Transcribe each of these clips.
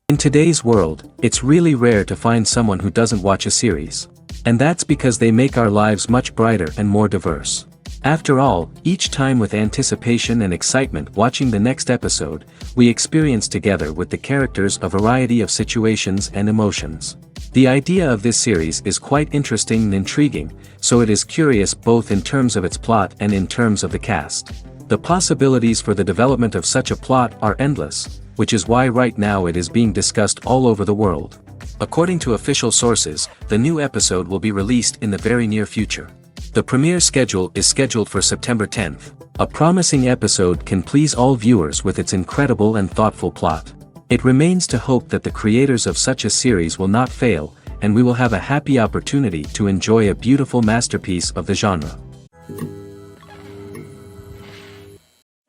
In today's world, it's really rare to find someone who doesn't watch a series. And that's because they make our lives much brighter and more diverse. After all, each time with anticipation and excitement watching the next episode, we experience together with the characters a variety of situations and emotions. The idea of this series is quite interesting and intriguing, so it is curious both in terms of its plot and in terms of the cast. The possibilities for the development of such a plot are endless, which is why right now it is being discussed all over the world. According to official sources, the new episode will be released in the very near future. The premiere schedule is scheduled for September 10th. A promising episode can please all viewers with its incredible and thoughtful plot. It remains to hope that the creators of such a series will not fail, and we will have a happy opportunity to enjoy a beautiful masterpiece of the genre.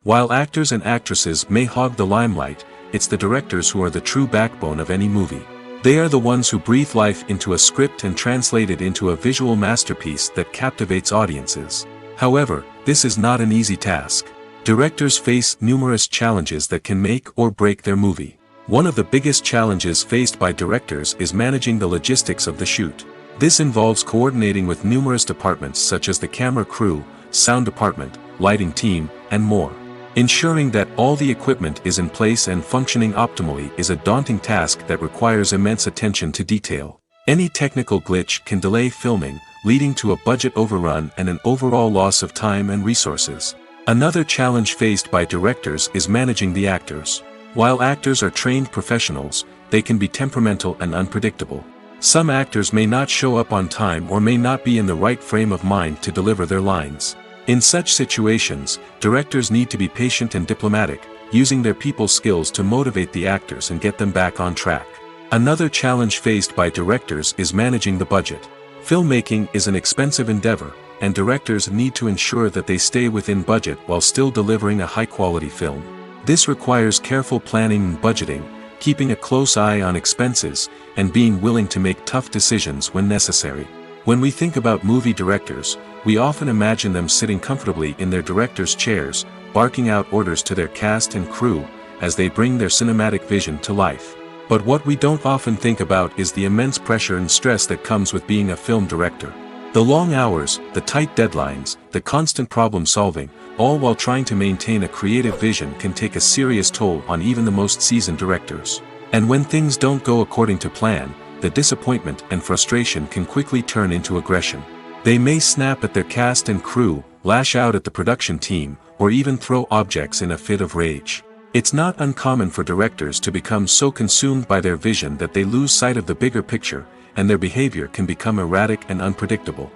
While actors and actresses may hog the limelight, it's the directors who are the true backbone of any movie. They are the ones who breathe life into a script and translate it into a visual masterpiece that captivates audiences. However, this is not an easy task. Directors face numerous challenges that can make or break their movie. One of the biggest challenges faced by directors is managing the logistics of the shoot. This involves coordinating with numerous departments such as the camera crew, sound department, lighting team, and more. Ensuring that all the equipment is in place and functioning optimally is a daunting task that requires immense attention to detail. Any technical glitch can delay filming, leading to a budget overrun and an overall loss of time and resources. Another challenge faced by directors is managing the actors. While actors are trained professionals, they can be temperamental and unpredictable. Some actors may not show up on time or may not be in the right frame of mind to deliver their lines. In such situations, directors need to be patient and diplomatic, using their people skills to motivate the actors and get them back on track. Another challenge faced by directors is managing the budget. Filmmaking is an expensive endeavor, and directors need to ensure that they stay within budget while still delivering a high-quality film. This requires careful planning and budgeting, keeping a close eye on expenses, and being willing to make tough decisions when necessary. When we think about movie directors, we often imagine them sitting comfortably in their director's chairs, barking out orders to their cast and crew, as they bring their cinematic vision to life. But what we don't often think about is the immense pressure and stress that comes with being a film director. The long hours, the tight deadlines, the constant problem solving, all while trying to maintain a creative vision can take a serious toll on even the most seasoned directors. And when things don't go according to plan, the disappointment and frustration can quickly turn into aggression. They may snap at their cast and crew, lash out at the production team, or even throw objects in a fit of rage. It's not uncommon for directors to become so consumed by their vision that they lose sight of the bigger picture, and their behavior can become erratic and unpredictable.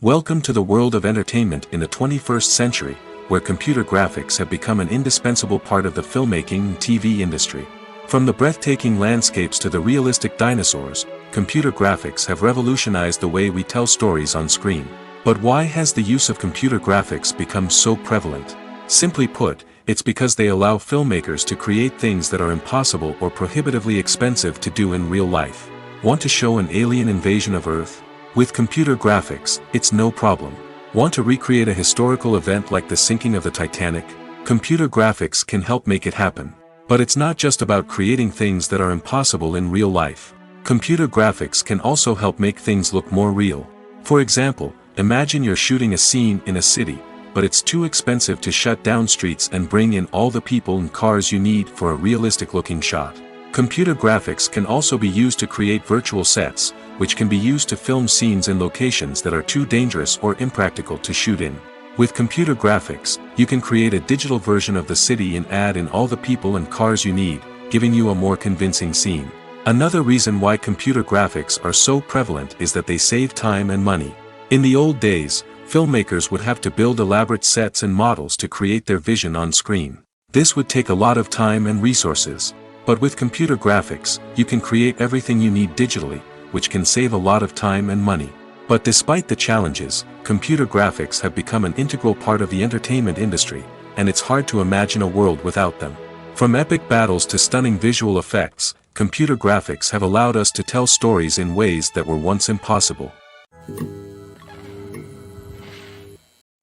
Welcome to the world of entertainment in the 21st century, where computer graphics have become an indispensable part of the filmmaking and TV industry. From the breathtaking landscapes to the realistic dinosaurs, computer graphics have revolutionized the way we tell stories on screen. But why has the use of computer graphics become so prevalent? Simply put, it's because they allow filmmakers to create things that are impossible or prohibitively expensive to do in real life. Want to show an alien invasion of Earth? With computer graphics, it's no problem. Want to recreate a historical event like the sinking of the Titanic? Computer graphics can help make it happen. But it's not just about creating things that are impossible in real life. Computer graphics can also help make things look more real. For example, imagine you're shooting a scene in a city, but it's too expensive to shut down streets and bring in all the people and cars you need for a realistic-looking shot. Computer graphics can also be used to create virtual sets, which can be used to film scenes in locations that are too dangerous or impractical to shoot in. With computer graphics, you can create a digital version of the city and add in all the people and cars you need, giving you a more convincing scene. Another reason why computer graphics are so prevalent is that they save time and money. In the old days, filmmakers would have to build elaborate sets and models to create their vision on screen. This would take a lot of time and resources. But with computer graphics, you can create everything you need digitally, which can save a lot of time and money. But despite the challenges, computer graphics have become an integral part of the entertainment industry, and it's hard to imagine a world without them. From epic battles to stunning visual effects, computer graphics have allowed us to tell stories in ways that were once impossible.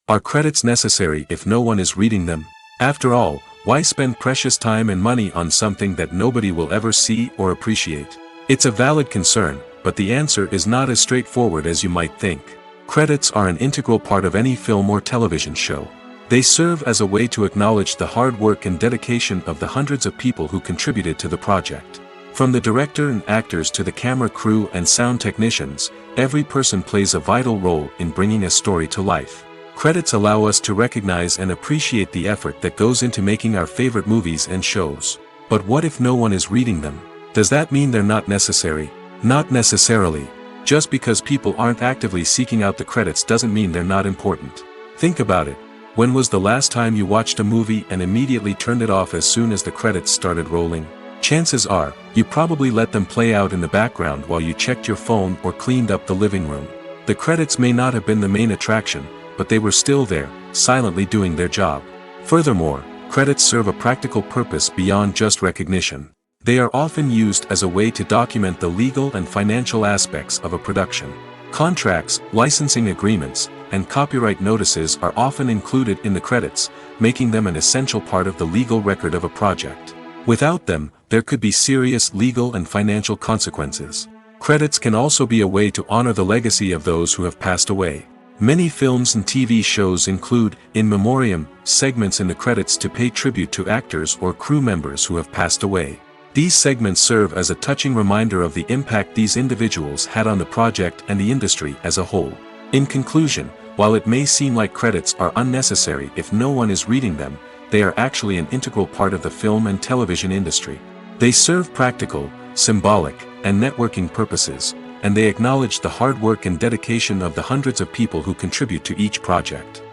Are credits necessary if no one is reading them? After all, why spend precious time and money on something that nobody will ever see or appreciate? It's a valid concern, but the answer is not as straightforward as you might think. Credits are an integral part of any film or television show. They serve as a way to acknowledge the hard work and dedication of the hundreds of people who contributed to the project. From the director and actors to the camera crew and sound technicians, every person plays a vital role in bringing a story to life. Credits allow us to recognize and appreciate the effort that goes into making our favorite movies and shows. But what if no one is reading them? Does that mean they're not necessary? Not necessarily. Just because people aren't actively seeking out the credits doesn't mean they're not important. Think about it. When was the last time you watched a movie and immediately turned it off as soon as the credits started rolling? Chances are, you probably let them play out in the background while you checked your phone or cleaned up the living room. The credits may not have been the main attraction, but they were still there, silently doing their job. Furthermore, credits serve a practical purpose beyond just recognition. They are often used as a way to document the legal and financial aspects of a production. Contracts, licensing agreements, and copyright notices are often included in the credits, making them an essential part of the legal record of a project. Without them, there could be serious legal and financial consequences. Credits can also be a way to honor the legacy of those who have passed away. Many films and TV shows include, in memoriam, segments in the credits to pay tribute to actors or crew members who have passed away. These segments serve as a touching reminder of the impact these individuals had on the project and the industry as a whole. In conclusion, while it may seem like credits are unnecessary if no one is reading them, they are actually an integral part of the film and television industry. They serve practical, symbolic, and networking purposes, and they acknowledge the hard work and dedication of the hundreds of people who contribute to each project.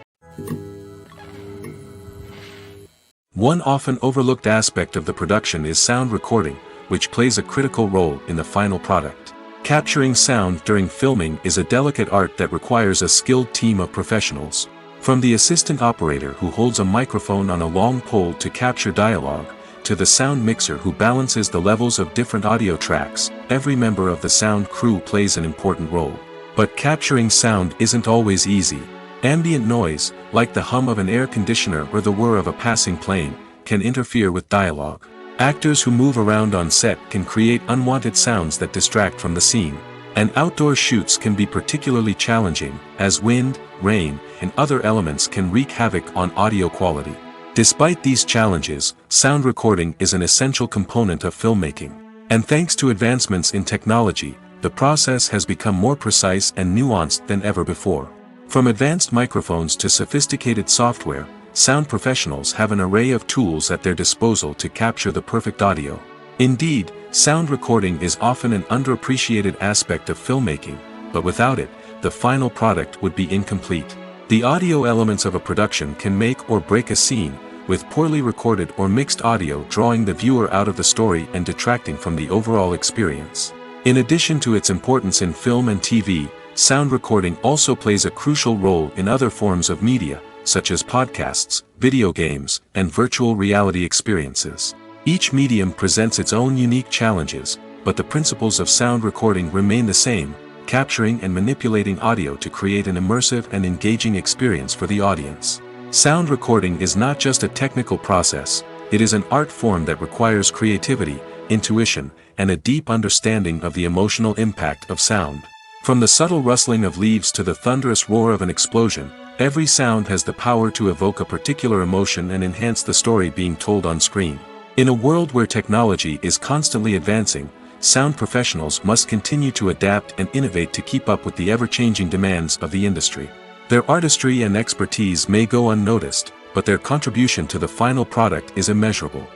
One often overlooked aspect of the production is sound recording, which plays a critical role in the final product. Capturing sound during filming is a delicate art that requires a skilled team of professionals. From the assistant operator who holds a microphone on a long pole to capture dialogue, to the sound mixer who balances the levels of different audio tracks, every member of the sound crew plays an important role. But capturing sound isn't always easy. Ambient noise, like the hum of an air conditioner or the whir of a passing plane, can interfere with dialogue. Actors who move around on set can create unwanted sounds that distract from the scene. And outdoor shoots can be particularly challenging, as wind, rain, and other elements can wreak havoc on audio quality. Despite these challenges, sound recording is an essential component of filmmaking. And thanks to advancements in technology, the process has become more precise and nuanced than ever before. From advanced microphones to sophisticated software, sound professionals have an array of tools at their disposal to capture the perfect audio. Indeed, sound recording is often an underappreciated aspect of filmmaking, but without it, the final product would be incomplete. The audio elements of a production can make or break a scene, with poorly recorded or mixed audio drawing the viewer out of the story and detracting from the overall experience. In addition to its importance in film and TV, sound recording also plays a crucial role in other forms of media, such as podcasts, video games, and virtual reality experiences. Each medium presents its own unique challenges, but the principles of sound recording remain the same: capturing and manipulating audio to create an immersive and engaging experience for the audience. Sound recording is not just a technical process, it is an art form that requires creativity, intuition, and a deep understanding of the emotional impact of sound. From the subtle rustling of leaves to the thunderous roar of an explosion, Every sound has the power to evoke a particular emotion and enhance the story being told on screen. In a world where technology is constantly advancing, sound professionals must continue to adapt and innovate to keep up with the ever-changing demands of the industry. Their artistry and expertise may go unnoticed, but their contribution to the final product is immeasurable.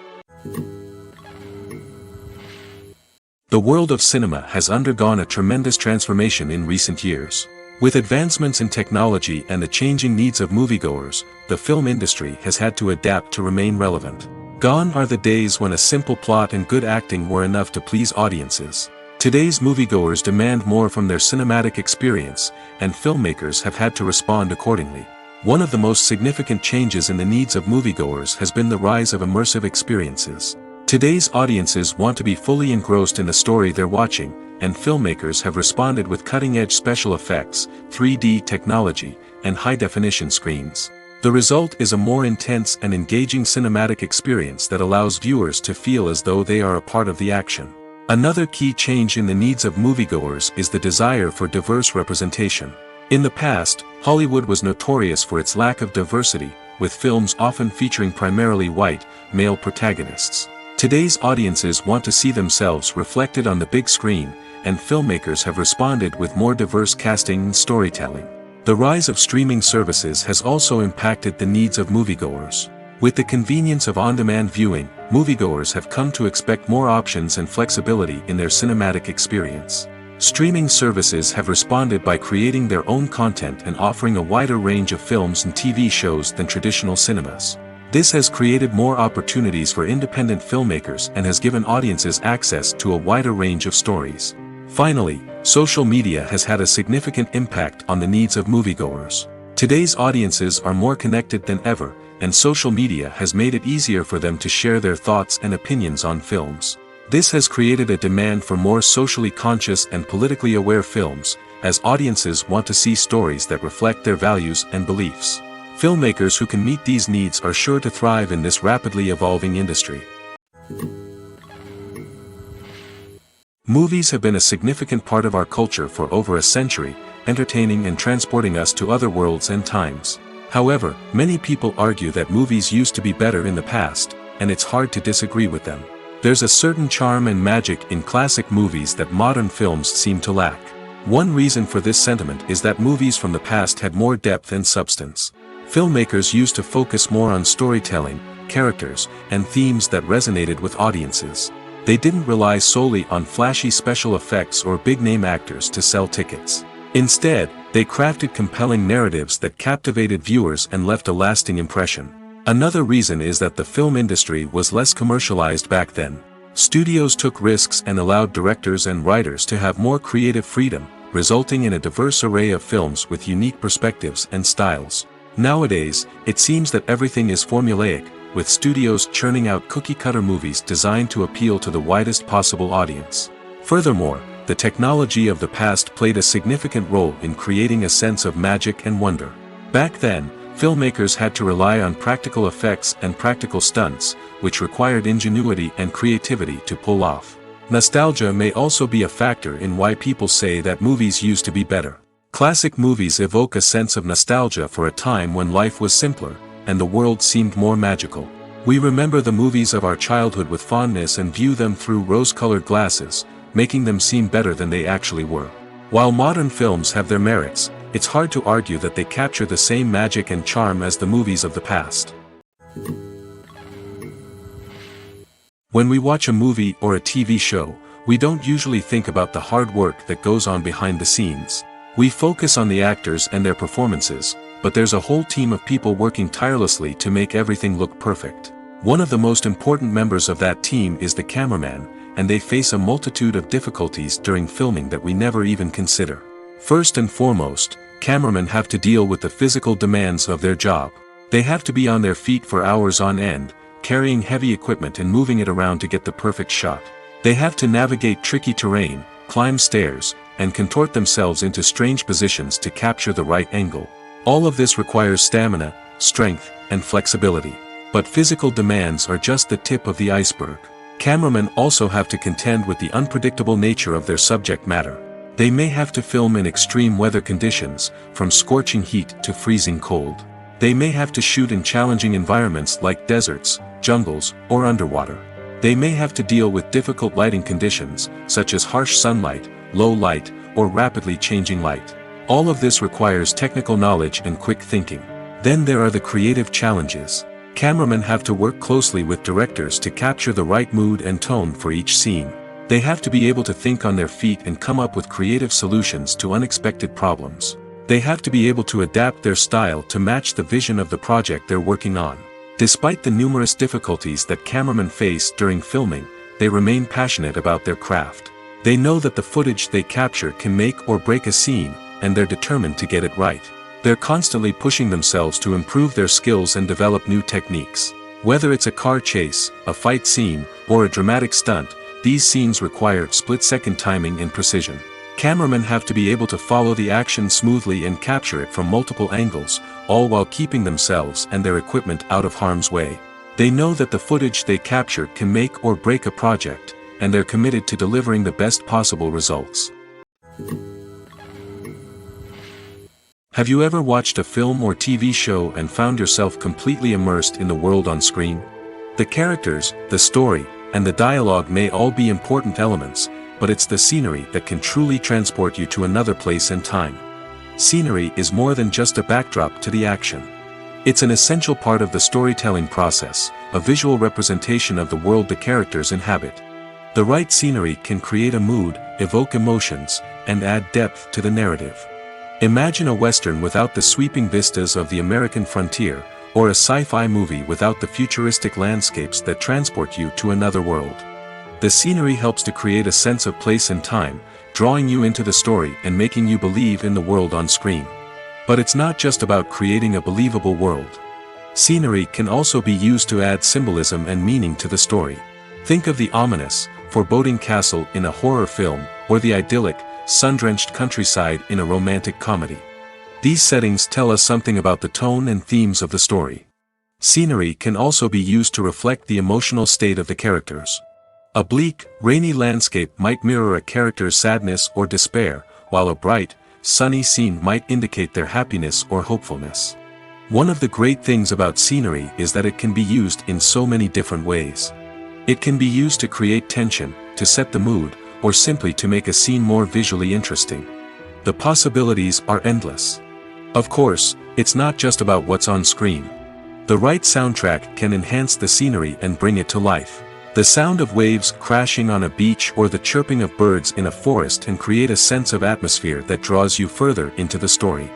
The world of cinema has undergone a tremendous transformation in recent years. With advancements in technology and the changing needs of moviegoers, the film industry has had to adapt to remain relevant. Gone are the days when a simple plot and good acting were enough to please audiences. Today's moviegoers demand more from their cinematic experience, and filmmakers have had to respond accordingly. One of the most significant changes in the needs of moviegoers has been the rise of immersive experiences. Today's audiences want to be fully engrossed in the story they're watching, and filmmakers have responded with cutting-edge special effects, 3D technology, and high-definition screens. The result is a more intense and engaging cinematic experience that allows viewers to feel as though they are a part of the action. Another key change in the needs of moviegoers is the desire for diverse representation. In the past, Hollywood was notorious for its lack of diversity, with films often featuring primarily white, male protagonists. Today's audiences want to see themselves reflected on the big screen, and filmmakers have responded with more diverse casting and storytelling. The rise of streaming services has also impacted the needs of moviegoers. With the convenience of on-demand viewing, moviegoers have come to expect more options and flexibility in their cinematic experience. Streaming services have responded by creating their own content and offering a wider range of films and TV shows than traditional cinemas. This has created more opportunities for independent filmmakers and has given audiences access to a wider range of stories. Finally, social media has had a significant impact on the needs of moviegoers. Today's audiences are more connected than ever, and social media has made it easier for them to share their thoughts and opinions on films. This has created a demand for more socially conscious and politically aware films, as audiences want to see stories that reflect their values and beliefs. Filmmakers who can meet these needs are sure to thrive in this rapidly evolving industry. Movies have been a significant part of our culture for over a century, entertaining and transporting us to other worlds and times. However, many people argue that movies used to be better in the past, and it's hard to disagree with them. There's a certain charm and magic in classic movies that modern films seem to lack. One reason for this sentiment is that movies from the past had more depth and substance. Filmmakers used to focus more on storytelling, characters, and themes that resonated with audiences. They didn't rely solely on flashy special effects or big-name actors to sell tickets. Instead, they crafted compelling narratives that captivated viewers and left a lasting impression. Another reason is that the film industry was less commercialized back then. Studios took risks and allowed directors and writers to have more creative freedom, resulting in a diverse array of films with unique perspectives and styles. Nowadays, it seems that everything is formulaic, with studios churning out cookie-cutter movies designed to appeal to the widest possible audience. Furthermore, the technology of the past played a significant role in creating a sense of magic and wonder. Back then, filmmakers had to rely on practical effects and practical stunts, which required ingenuity and creativity to pull off. Nostalgia may also be a factor in why people say that movies used to be better. Classic movies evoke a sense of nostalgia for a time when life was simpler, and the world seemed more magical. We remember the movies of our childhood with fondness and view them through rose-colored glasses, making them seem better than they actually were. While modern films have their merits, it's hard to argue that they capture the same magic and charm as the movies of the past. When we watch a movie or a TV show, we don't usually think about the hard work that goes on behind the scenes. We focus on the actors and their performances, but there's a whole team of people working tirelessly to make everything look perfect. One of the most important members of that team is the cameraman, and they face a multitude of difficulties during filming that we never even consider. First and foremost, cameramen have to deal with the physical demands of their job. They have to be on their feet for hours on end, carrying heavy equipment and moving it around to get the perfect shot. They have to navigate tricky terrain, climb stairs, and contort themselves into strange positions to capture the right angle. All of this requires stamina, strength, and flexibility. But physical demands are just the tip of the iceberg. Cameramen also have to contend with the unpredictable nature of their subject matter. They may have to film in extreme weather conditions, from scorching heat to freezing cold. They may have to shoot in challenging environments like deserts, jungles, or underwater. They may have to deal with difficult lighting conditions, such as harsh sunlight, low light, or rapidly changing light. All of this requires technical knowledge and quick thinking. Then there are the creative challenges. Cameramen have to work closely with directors to capture the right mood and tone for each scene. They have to be able to think on their feet and come up with creative solutions to unexpected problems. They have to be able to adapt their style to match the vision of the project they're working on. Despite the numerous difficulties that cameramen face during filming, they remain passionate about their craft. They know that the footage they capture can make or break a scene, and they're determined to get it right. They're constantly pushing themselves to improve their skills and develop new techniques. Whether it's a car chase, a fight scene, or a dramatic stunt, these scenes require split-second timing and precision. Cameramen have to be able to follow the action smoothly and capture it from multiple angles, all while keeping themselves and their equipment out of harm's way. They know that the footage they capture can make or break a project, and they're committed to delivering the best possible results. Have you ever watched a film or TV show and found yourself completely immersed in the world on screen? The characters, the story, and the dialogue may all be important elements, but it's the scenery that can truly transport you to another place and time. Scenery is more than just a backdrop to the action. It's an essential part of the storytelling process, a visual representation of the world the characters inhabit. The right scenery can create a mood, evoke emotions, and add depth to the narrative. Imagine a Western without the sweeping vistas of the American frontier, or a sci-fi movie without the futuristic landscapes that transport you to another world. The scenery helps to create a sense of place and time, drawing you into the story and making you believe in the world on screen. But it's not just about creating a believable world. Scenery can also be used to add symbolism and meaning to the story. Think of the ominous, foreboding castle in a horror film, or the idyllic, sun-drenched countryside in a romantic comedy. These settings tell us something about the tone and themes of the story. Scenery can also be used to reflect the emotional state of the characters. A bleak, rainy landscape might mirror a character's sadness or despair, while a bright, sunny scene might indicate their happiness or hopefulness. One of the great things about scenery is that it can be used in so many different ways. It can be used to create tension, to set the mood, or simply to make a scene more visually interesting. The possibilities are endless. Of course, it's not just about what's on screen. The right soundtrack can enhance the scenery and bring it to life. The sound of waves crashing on a beach or the chirping of birds in a forest can create a sense of atmosphere that draws you further into the story.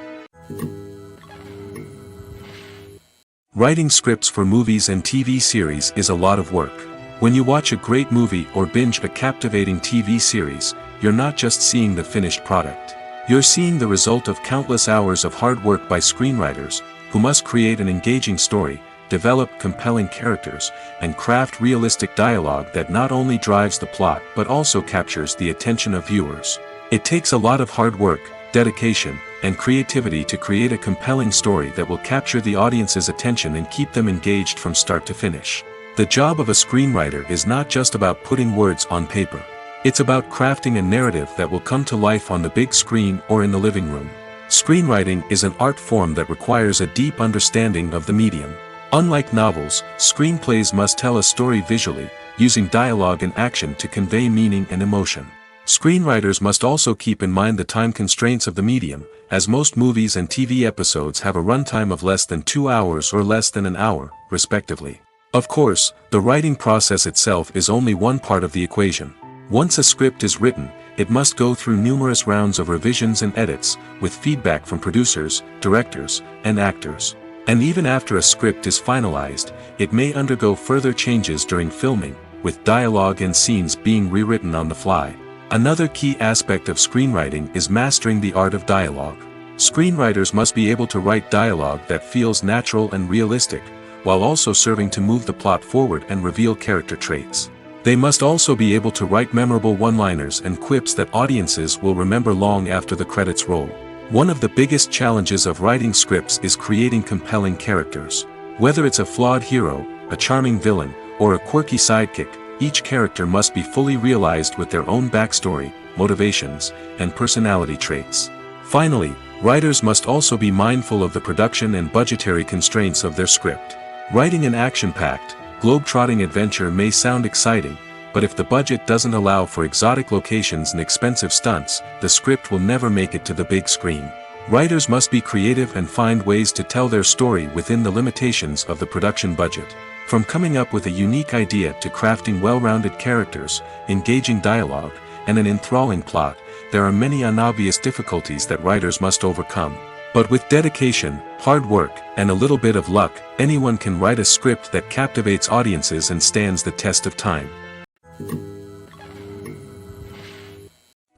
Writing scripts for movies and TV series is a lot of work. When you watch a great movie or binge a captivating TV series, you're not just seeing the finished product. You're seeing the result of countless hours of hard work by screenwriters, who must create an engaging story, develop compelling characters, and craft realistic dialogue that not only drives the plot but also captures the attention of viewers. It takes a lot of hard work, dedication, and creativity to create a compelling story that will capture the audience's attention and keep them engaged from start to finish. The job of a screenwriter is not just about putting words on paper. It's about crafting a narrative that will come to life on the big screen or in the living room. Screenwriting is an art form that requires a deep understanding of the medium. Unlike novels, screenplays must tell a story visually, using dialogue and action to convey meaning and emotion. Screenwriters must also keep in mind the time constraints of the medium, as most movies and TV episodes have a runtime of less than 2 hours or less than an hour, respectively. Of course, the writing process itself is only one part of the equation. Once a script is written, it must go through numerous rounds of revisions and edits, with feedback from producers, directors, and actors. And even after a script is finalized, it may undergo further changes during filming, with dialogue and scenes being rewritten on the fly. Another key aspect of screenwriting is mastering the art of dialogue. Screenwriters must be able to write dialogue that feels natural and realistic, while also serving to move the plot forward and reveal character traits. They must also be able to write memorable one-liners and quips that audiences will remember long after the credits roll. One of the biggest challenges of writing scripts is creating compelling characters. Whether it's a flawed hero, a charming villain, or a quirky sidekick, each character must be fully realized with their own backstory, motivations, and personality traits. Finally, writers must also be mindful of the production and budgetary constraints of their script. Writing an action-packed, globe-trotting adventure may sound exciting, but if the budget doesn't allow for exotic locations and expensive stunts, the script will never make it to the big screen. Writers must be creative and find ways to tell their story within the limitations of the production budget. From coming up with a unique idea to crafting well-rounded characters, engaging dialogue, and an enthralling plot, there are many unobvious difficulties that writers must overcome. But with dedication, hard work, and a little bit of luck, anyone can write a script that captivates audiences and stands the test of time.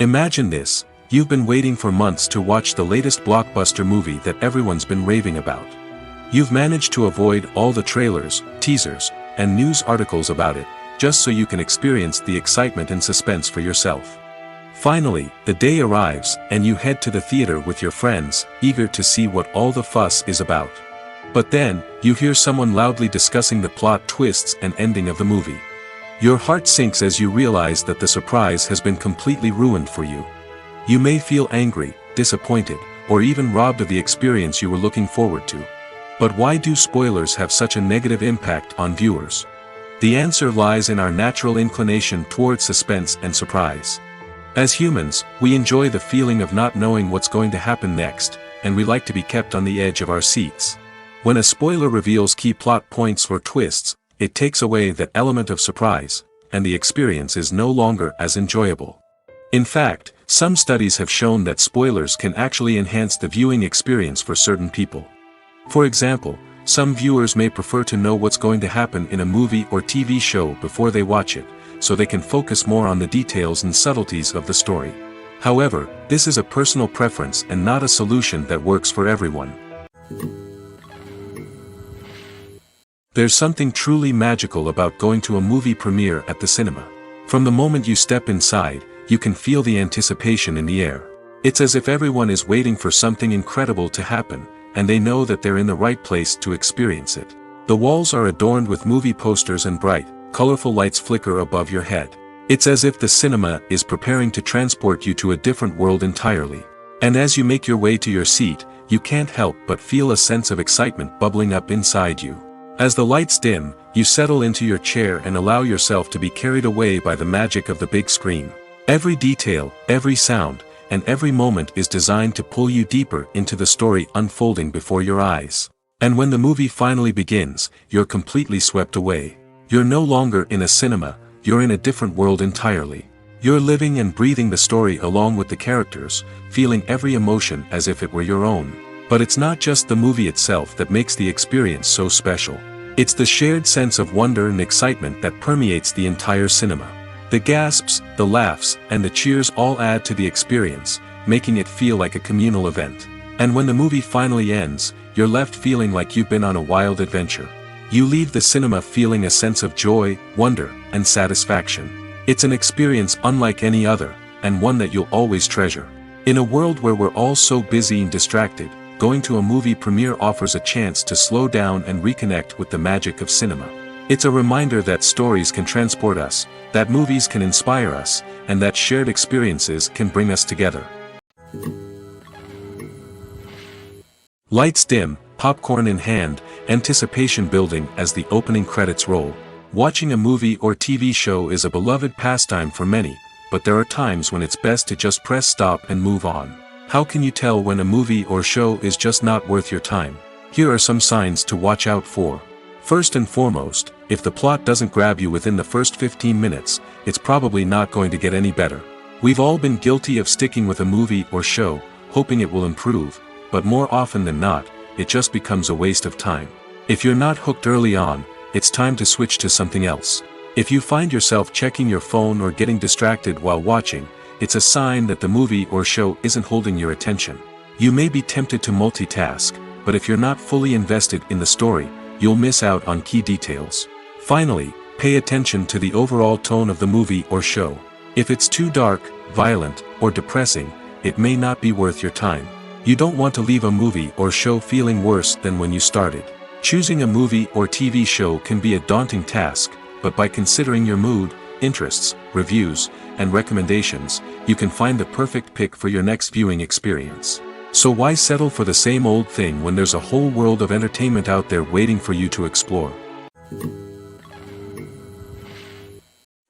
Imagine this: you've been waiting for months to watch the latest blockbuster movie that everyone's been raving about. You've managed to avoid all the trailers, teasers, and news articles about it, just so you can experience the excitement and suspense for yourself. Finally, the day arrives, and you head to the theater with your friends, eager to see what all the fuss is about. But then, you hear someone loudly discussing the plot twists and ending of the movie. Your heart sinks as you realize that the surprise has been completely ruined for you. You may feel angry, disappointed, or even robbed of the experience you were looking forward to. But why do spoilers have such a negative impact on viewers? The answer lies in our natural inclination toward suspense and surprise. As humans, we enjoy the feeling of not knowing what's going to happen next, and we like to be kept on the edge of our seats. When a spoiler reveals key plot points or twists, it takes away that element of surprise, and the experience is no longer as enjoyable. In fact, some studies have shown that spoilers can actually enhance the viewing experience for certain people. For example, some viewers may prefer to know what's going to happen in a movie or TV show before they watch it, so they can focus more on the details and subtleties of the story. However, this is a personal preference and not a solution that works for everyone. There's something truly magical about going to a movie premiere at the cinema. From the moment you step inside, you can feel the anticipation in the air. It's as if everyone is waiting for something incredible to happen, and they know that they're in the right place to experience it. The walls are adorned with movie posters and bright, colorful lights flicker above your head. It's as if the cinema is preparing to transport you to a different world entirely. And as you make your way to your seat, you can't help but feel a sense of excitement bubbling up inside you. As the lights dim, you settle into your chair and allow yourself to be carried away by the magic of the big screen. Every detail, every sound, and every moment is designed to pull you deeper into the story unfolding before your eyes. And when the movie finally begins, you're completely swept away. You're no longer in a cinema, you're in a different world entirely. You're living and breathing the story along with the characters, feeling every emotion as if it were your own. But it's not just the movie itself that makes the experience so special. It's the shared sense of wonder and excitement that permeates the entire cinema. The gasps, the laughs, and the cheers all add to the experience, making it feel like a communal event. And when the movie finally ends, you're left feeling like you've been on a wild adventure. You leave the cinema feeling a sense of joy, wonder, and satisfaction. It's an experience unlike any other, and one that you'll always treasure. In a world where we're all so busy and distracted, going to a movie premiere offers a chance to slow down and reconnect with the magic of cinema. It's a reminder that stories can transport us, that movies can inspire us, and that shared experiences can bring us together. Lights dim, popcorn in hand, anticipation building as the opening credits roll. Watching a movie or TV show is a beloved pastime for many, but there are times when it's best to just press stop and move on. How can you tell when a movie or show is just not worth your time? Here are some signs to watch out for. First and foremost, if the plot doesn't grab you within the first 15 minutes, it's probably not going to get any better. We've all been guilty of sticking with a movie or show, hoping it will improve, but more often than not, it just becomes a waste of time. If you're not hooked early on, it's time to switch to something else. If you find yourself checking your phone or getting distracted while watching, it's a sign that the movie or show isn't holding your attention. You may be tempted to multitask, but if you're not fully invested in the story, you'll miss out on key details. Finally, pay attention to the overall tone of the movie or show. If it's too dark, violent, or depressing, it may not be worth your time. You don't want to leave a movie or show feeling worse than when you started. Choosing a movie or TV show can be a daunting task, but by considering your mood, interests, reviews, and recommendations, you can find the perfect pick for your next viewing experience. So why settle for the same old thing when there's a whole world of entertainment out there waiting for you to explore?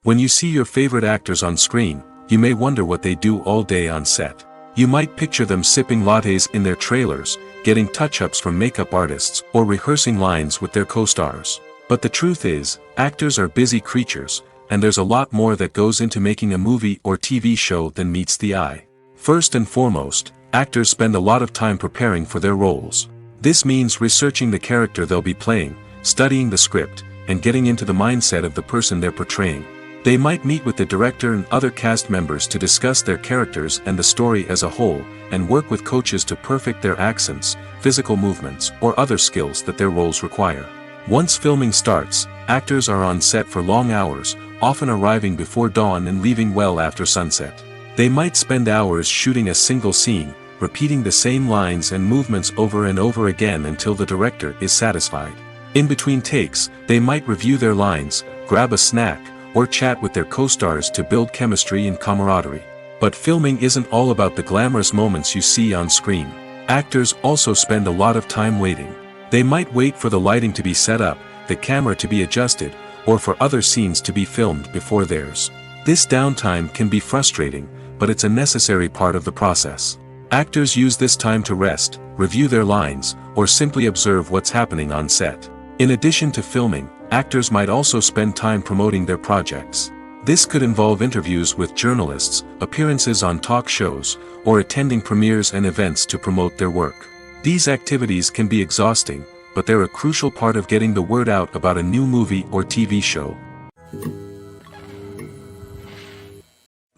When you see your favorite actors on screen, you may wonder what they do all day on set. You might picture them sipping lattes in their trailers, getting touch-ups from makeup artists, or rehearsing lines with their co-stars. But the truth is, actors are busy creatures, and there's a lot more that goes into making a movie or TV show than meets the eye. First and foremost, actors spend a lot of time preparing for their roles. This means researching the character they'll be playing, studying the script, and getting into the mindset of the person they're portraying. They might meet with the director and other cast members to discuss their characters and the story as a whole, and work with coaches to perfect their accents, physical movements, or other skills that their roles require. Once filming starts, actors are on set for long hours, often arriving before dawn and leaving well after sunset. They might spend hours shooting a single scene, repeating the same lines and movements over and over again until the director is satisfied. In between takes, they might review their lines, grab a snack, or chat with their co-stars to build chemistry and camaraderie. But filming isn't all about the glamorous moments you see on screen. Actors also spend a lot of time waiting. They might wait for the lighting to be set up, the camera to be adjusted, or for other scenes to be filmed before theirs. This downtime can be frustrating, but it's a necessary part of the process. Actors use this time to rest, review their lines, or simply observe what's happening on set. In addition to filming, actors might also spend time promoting their projects. This could involve interviews with journalists, appearances on talk shows, or attending premieres and events to promote their work. These activities can be exhausting, but they're a crucial part of getting the word out about a new movie or TV show.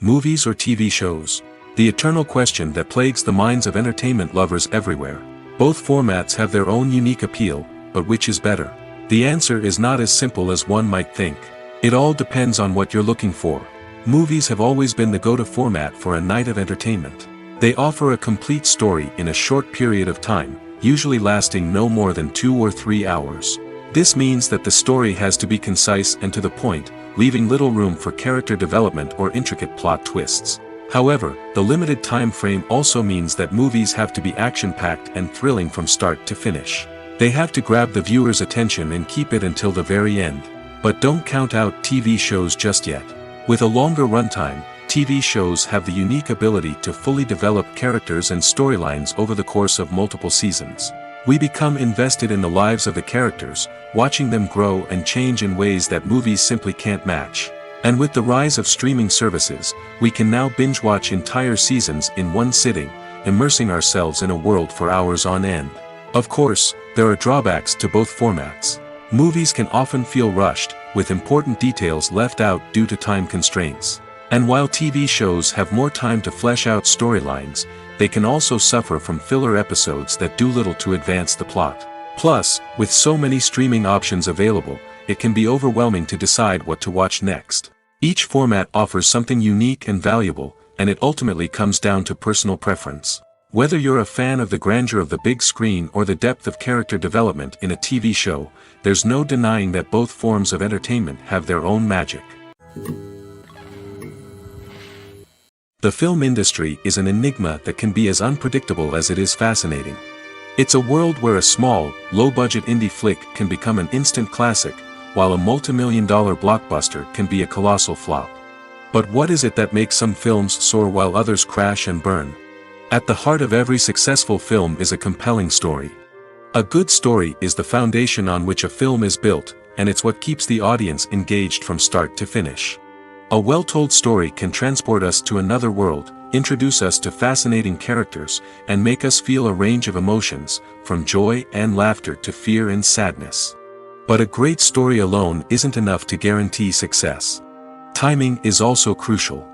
Movies or TV shows? The eternal question that plagues the minds of entertainment lovers everywhere. Both formats have their own unique appeal, but which is better? The answer is not as simple as one might think. It all depends on what you're looking for. Movies have always been the go-to format for a night of entertainment. They offer a complete story in a short period of time, usually lasting no more than 2 or 3 hours. This means that the story has to be concise and to the point, leaving little room for character development or intricate plot twists. However, the limited time frame also means that movies have to be action-packed and thrilling from start to finish. They have to grab the viewer's attention and keep it until the very end. But don't count out TV shows just yet. With a longer runtime, TV shows have the unique ability to fully develop characters and storylines over the course of multiple seasons. We become invested in the lives of the characters, watching them grow and change in ways that movies simply can't match. And with the rise of streaming services, we can now binge-watch entire seasons in one sitting, immersing ourselves in a world for hours on end. Of course, there are drawbacks to both formats. Movies can often feel rushed, with important details left out due to time constraints. And while TV shows have more time to flesh out storylines, they can also suffer from filler episodes that do little to advance the plot. Plus, with so many streaming options available, it can be overwhelming to decide what to watch next. Each format offers something unique and valuable, and it ultimately comes down to personal preference. Whether you're a fan of the grandeur of the big screen or the depth of character development in a TV show, there's no denying that both forms of entertainment have their own magic. The film industry is an enigma that can be as unpredictable as it is fascinating. It's a world where a small, low-budget indie flick can become an instant classic, while a multi-million-dollar blockbuster can be a colossal flop. But what is it that makes some films soar while others crash and burn? At the heart of every successful film is a compelling story. A good story is the foundation on which a film is built, and it's what keeps the audience engaged from start to finish. A well-told story can transport us to another world, introduce us to fascinating characters, and make us feel a range of emotions, from joy and laughter to fear and sadness. But a great story alone isn't enough to guarantee success. Timing is also crucial.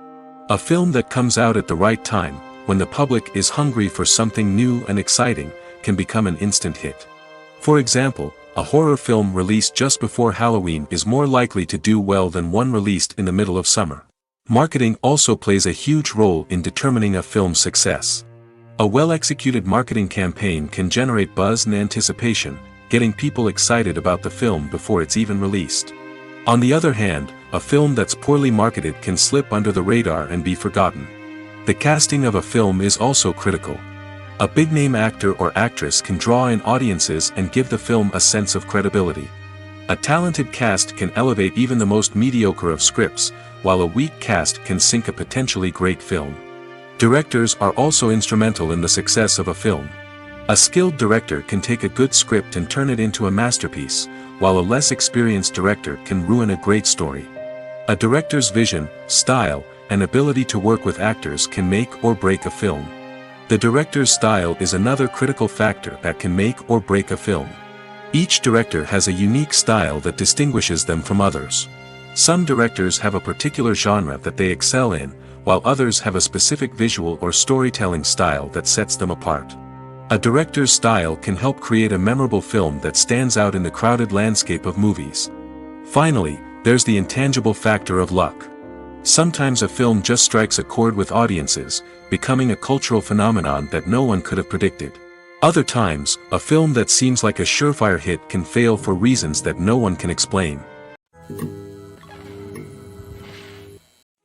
A film that comes out at the right time, when the public is hungry for something new and exciting, can become an instant hit. For example, a horror film released just before Halloween is more likely to do well than one released in the middle of summer. Marketing also plays a huge role in determining a film's success. A well-executed marketing campaign can generate buzz and anticipation, getting people excited about the film before it's even released. On the other hand, a film that's poorly marketed can slip under the radar and be forgotten. The casting of a film is also critical. A big-name actor or actress can draw in audiences and give the film a sense of credibility. A talented cast can elevate even the most mediocre of scripts, while a weak cast can sink a potentially great film. Directors are also instrumental in the success of a film. A skilled director can take a good script and turn it into a masterpiece, while a less experienced director can ruin a great story. A director's vision, style, and ability to work with actors can make or break a film. The director's style is another critical factor that can make or break a film. Each director has a unique style that distinguishes them from others. Some directors have a particular genre that they excel in, while others have a specific visual or storytelling style that sets them apart. A director's style can help create a memorable film that stands out in the crowded landscape of movies. Finally, there's the intangible factor of luck. Sometimes a film just strikes a chord with audiences, becoming a cultural phenomenon that no one could have predicted. Other times, a film that seems like a surefire hit can fail for reasons that no one can explain.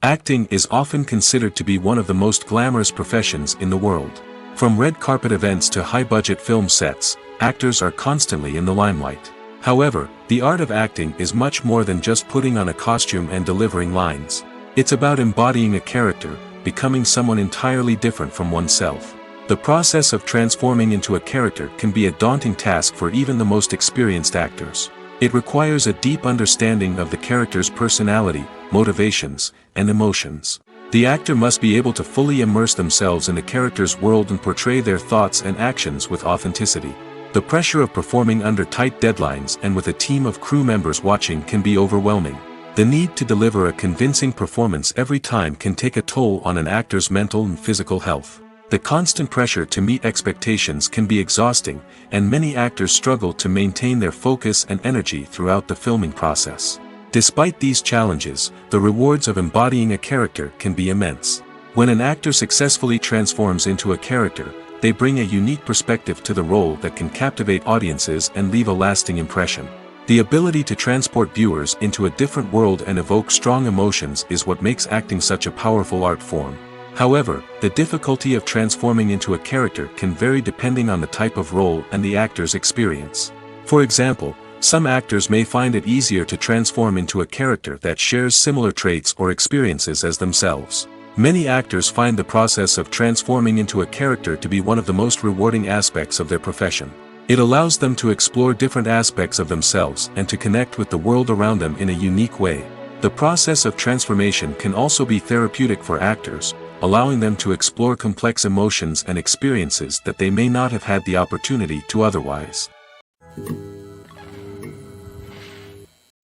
Acting is often considered to be one of the most glamorous professions in the world. From red carpet events to high-budget film sets, actors are constantly in the limelight. However, the art of acting is much more than just putting on a costume and delivering lines. It's about embodying a character, becoming someone entirely different from oneself. The process of transforming into a character can be a daunting task for even the most experienced actors. It requires a deep understanding of the character's personality, motivations, and emotions. The actor must be able to fully immerse themselves in the character's world and portray their thoughts and actions with authenticity. The pressure of performing under tight deadlines and with a team of crew members watching can be overwhelming. The need to deliver a convincing performance every time can take a toll on an actor's mental and physical health. The constant pressure to meet expectations can be exhausting, and many actors struggle to maintain their focus and energy throughout the filming process. Despite these challenges, the rewards of embodying a character can be immense. When an actor successfully transforms into a character, they bring a unique perspective to the role that can captivate audiences and leave a lasting impression. The ability to transport viewers into a different world and evoke strong emotions is what makes acting such a powerful art form. However, the difficulty of transforming into a character can vary depending on the type of role and the actor's experience. For example, some actors may find it easier to transform into a character that shares similar traits or experiences as themselves. Many actors find the process of transforming into a character to be one of the most rewarding aspects of their profession. It allows them to explore different aspects of themselves and to connect with the world around them in a unique way. The process of transformation can also be therapeutic for actors, allowing them to explore complex emotions and experiences that they may not have had the opportunity to otherwise.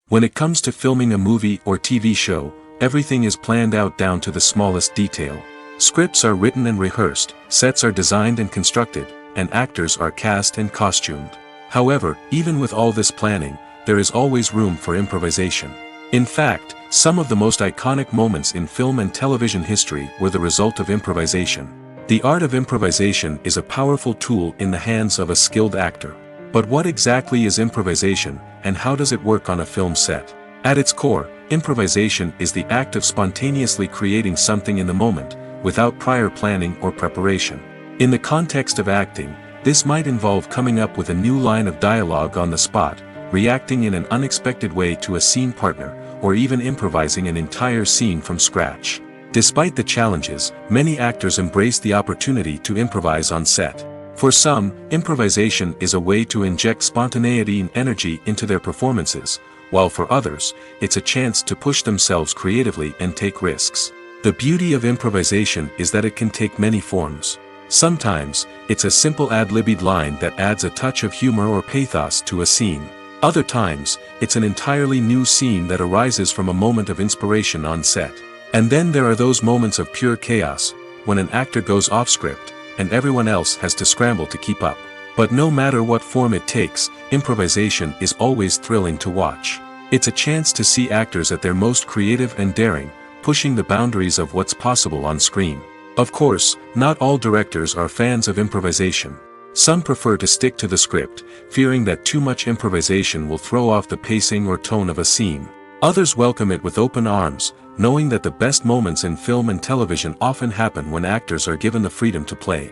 When it comes to filming a movie or TV show, everything is planned out down to the smallest detail. Scripts are written and rehearsed, sets are designed and constructed, and actors are cast and costumed. However, even with all this planning, there is always room for improvisation. In fact, some of the most iconic moments in film and television history were the result of improvisation. The art of improvisation is a powerful tool in the hands of a skilled actor. But what exactly is improvisation, and how does it work on a film set? At its core, improvisation is the act of spontaneously creating something in the moment, without prior planning or preparation. In the context of acting, this might involve coming up with a new line of dialogue on the spot, reacting in an unexpected way to a scene partner, or even improvising an entire scene from scratch. Despite the challenges, many actors embrace the opportunity to improvise on set. For some, improvisation is a way to inject spontaneity and energy into their performances, while for others, it's a chance to push themselves creatively and take risks. The beauty of improvisation is that it can take many forms. Sometimes, it's a simple ad-libbed line that adds a touch of humor or pathos to a scene. Other times, it's an entirely new scene that arises from a moment of inspiration on set. And then there are those moments of pure chaos, when an actor goes off script, and everyone else has to scramble to keep up. But no matter what form it takes, improvisation is always thrilling to watch. It's a chance to see actors at their most creative and daring, pushing the boundaries of what's possible on screen. Of course, not all directors are fans of improvisation. Some prefer to stick to the script, fearing that too much improvisation will throw off the pacing or tone of a scene. Others welcome it with open arms, knowing that the best moments in film and television often happen when actors are given the freedom to play.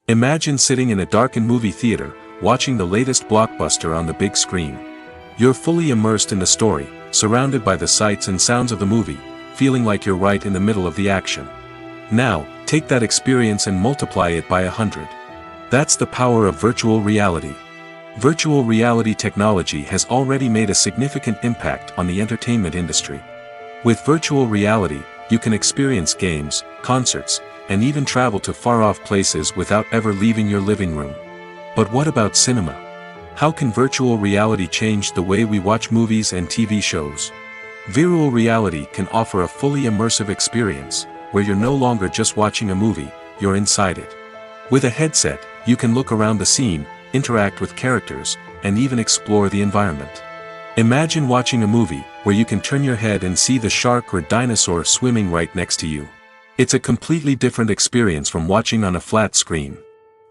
Imagine sitting in a darkened movie theater, watching the latest blockbuster on the big screen. You're fully immersed in the story, surrounded by the sights and sounds of the movie, feeling like you're right in the middle of the action. Now, take that experience and multiply it by 100. That's the power of virtual reality. Virtual reality technology has already made a significant impact on the entertainment industry. With virtual reality, you can experience games, concerts, and even travel to far-off places without ever leaving your living room. But what about cinema? How can virtual reality change the way we watch movies and TV shows? Virtual reality can offer a fully immersive experience, where you're no longer just watching a movie, you're inside it. With a headset, you can look around the scene, interact with characters, and even explore the environment. Imagine watching a movie where you can turn your head and see the shark or dinosaur swimming right next to you. It's a completely different experience from watching on a flat screen.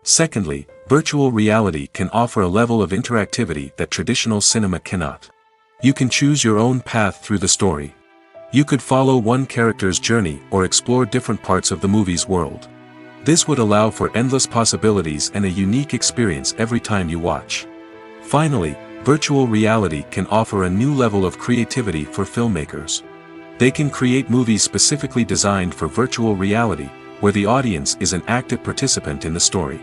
Secondly, virtual reality can offer a level of interactivity that traditional cinema cannot. You can choose your own path through the story. You could follow one character's journey or explore different parts of the movie's world. This would allow for endless possibilities and a unique experience every time you watch. Finally, virtual reality can offer a new level of creativity for filmmakers. They can create movies specifically designed for virtual reality, where the audience is an active participant in the story.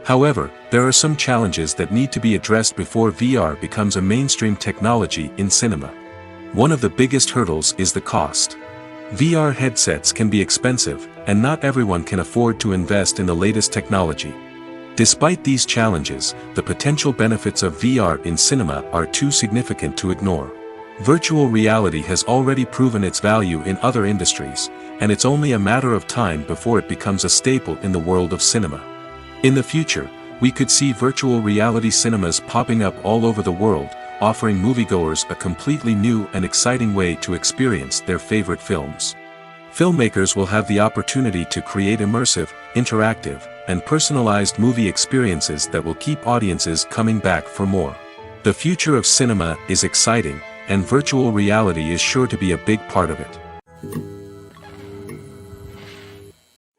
However, there are some challenges that need to be addressed before VR becomes a mainstream technology in cinema. One of the biggest hurdles is the cost. VR headsets can be expensive, and not everyone can afford to invest in the latest technology. Despite these challenges, the potential benefits of VR in cinema are too significant to ignore. Virtual reality has already proven its value in other industries, and it's only a matter of time before it becomes a staple in the world of cinema. In the future, we could see virtual reality cinemas popping up all over the world, offering moviegoers a completely new and exciting way to experience their favorite films. Filmmakers will have the opportunity to create immersive, interactive, and personalized movie experiences that will keep audiences coming back for more. The future of cinema is exciting, and virtual reality is sure to be a big part of it.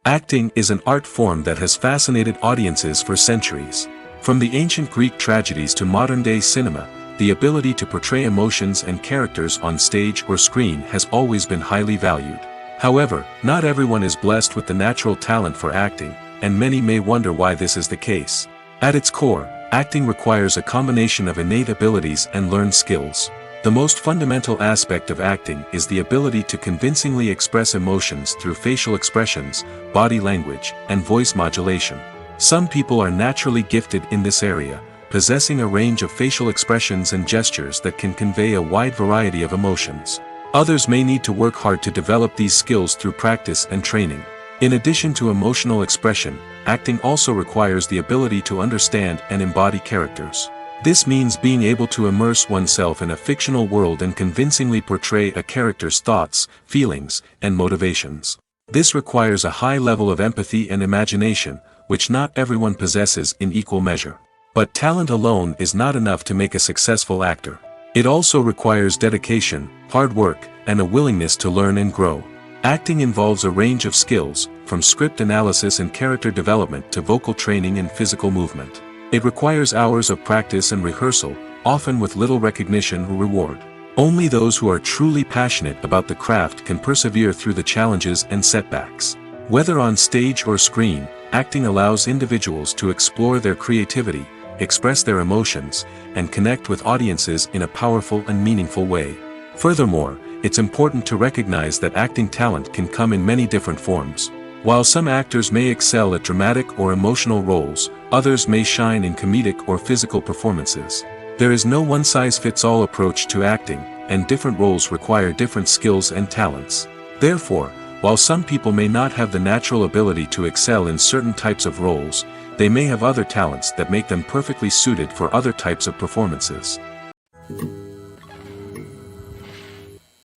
Acting is an art form that has fascinated audiences for centuries. From the ancient Greek tragedies to modern-day cinema, the ability to portray emotions and characters on stage or screen has always been highly valued. However, not everyone is blessed with the natural talent for acting, and many may wonder why this is the case. At its core, acting requires a combination of innate abilities and learned skills. The most fundamental aspect of acting is the ability to convincingly express emotions through facial expressions, body language, and voice modulation. Some people are naturally gifted in this area, possessing a range of facial expressions and gestures that can convey a wide variety of emotions. Others may need to work hard to develop these skills through practice and training. In addition to emotional expression, acting also requires the ability to understand and embody characters. This means being able to immerse oneself in a fictional world and convincingly portray a character's thoughts, feelings, and motivations. This requires a high level of empathy and imagination, which not everyone possesses in equal measure. But talent alone is not enough to make a successful actor. It also requires dedication, hard work, and a willingness to learn and grow. Acting involves a range of skills, from script analysis and character development to vocal training and physical movement. It requires hours of practice and rehearsal, often with little recognition or reward. Only those who are truly passionate about the craft can persevere through the challenges and setbacks. Whether on stage or screen, acting allows individuals to explore their creativity, express their emotions, and connect with audiences in a powerful and meaningful way. Furthermore, it's important to recognize that acting talent can come in many different forms. While some actors may excel at dramatic or emotional roles, others may shine in comedic or physical performances. There is no one-size-fits-all approach to acting, and different roles require different skills and talents. Therefore, while some people may not have the natural ability to excel in certain types of roles, they may have other talents that make them perfectly suited for other types of performances.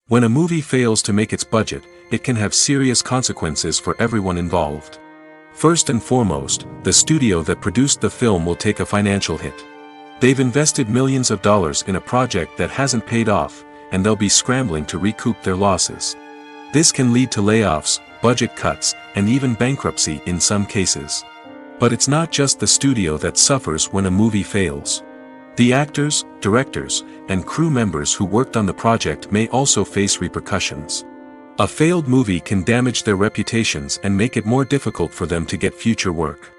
When a movie fails to make its budget, it can have serious consequences for everyone involved. First and foremost, the studio that produced the film will take a financial hit. They've invested millions of dollars in a project that hasn't paid off, and they'll be scrambling to recoup their losses. This can lead to layoffs, budget cuts, and even bankruptcy in some cases. But it's not just the studio that suffers when a movie fails. The actors, directors, and crew members who worked on the project may also face repercussions. A failed movie can damage their reputations and make it more difficult for them to get future work.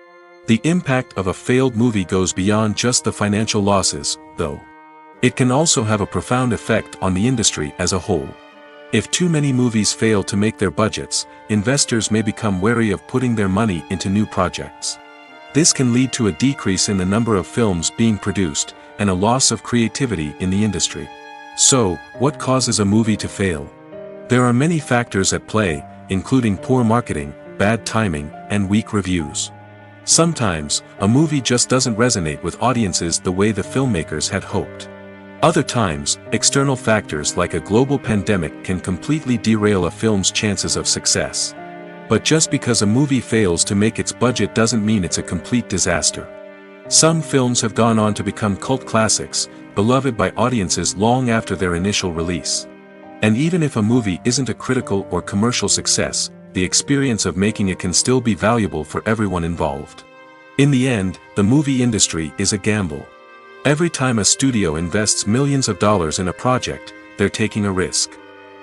The impact of a failed movie goes beyond just the financial losses, though. It can also have a profound effect on the industry as a whole. If too many movies fail to make their budgets, investors may become wary of putting their money into new projects. This can lead to a decrease in the number of films being produced, and a loss of creativity in the industry. So, what causes a movie to fail? There are many factors at play, including poor marketing, bad timing, and weak reviews. Sometimes, a movie just doesn't resonate with audiences the way the filmmakers had hoped. Other times, external factors like a global pandemic can completely derail a film's chances of success. But just because a movie fails to make its budget doesn't mean it's a complete disaster. Some films have gone on to become cult classics, beloved by audiences long after their initial release. And even if a movie isn't a critical or commercial success, the experience of making it can still be valuable for everyone involved. In the end, the movie industry is a gamble. Every time a studio invests millions of dollars in a project, they're taking a risk.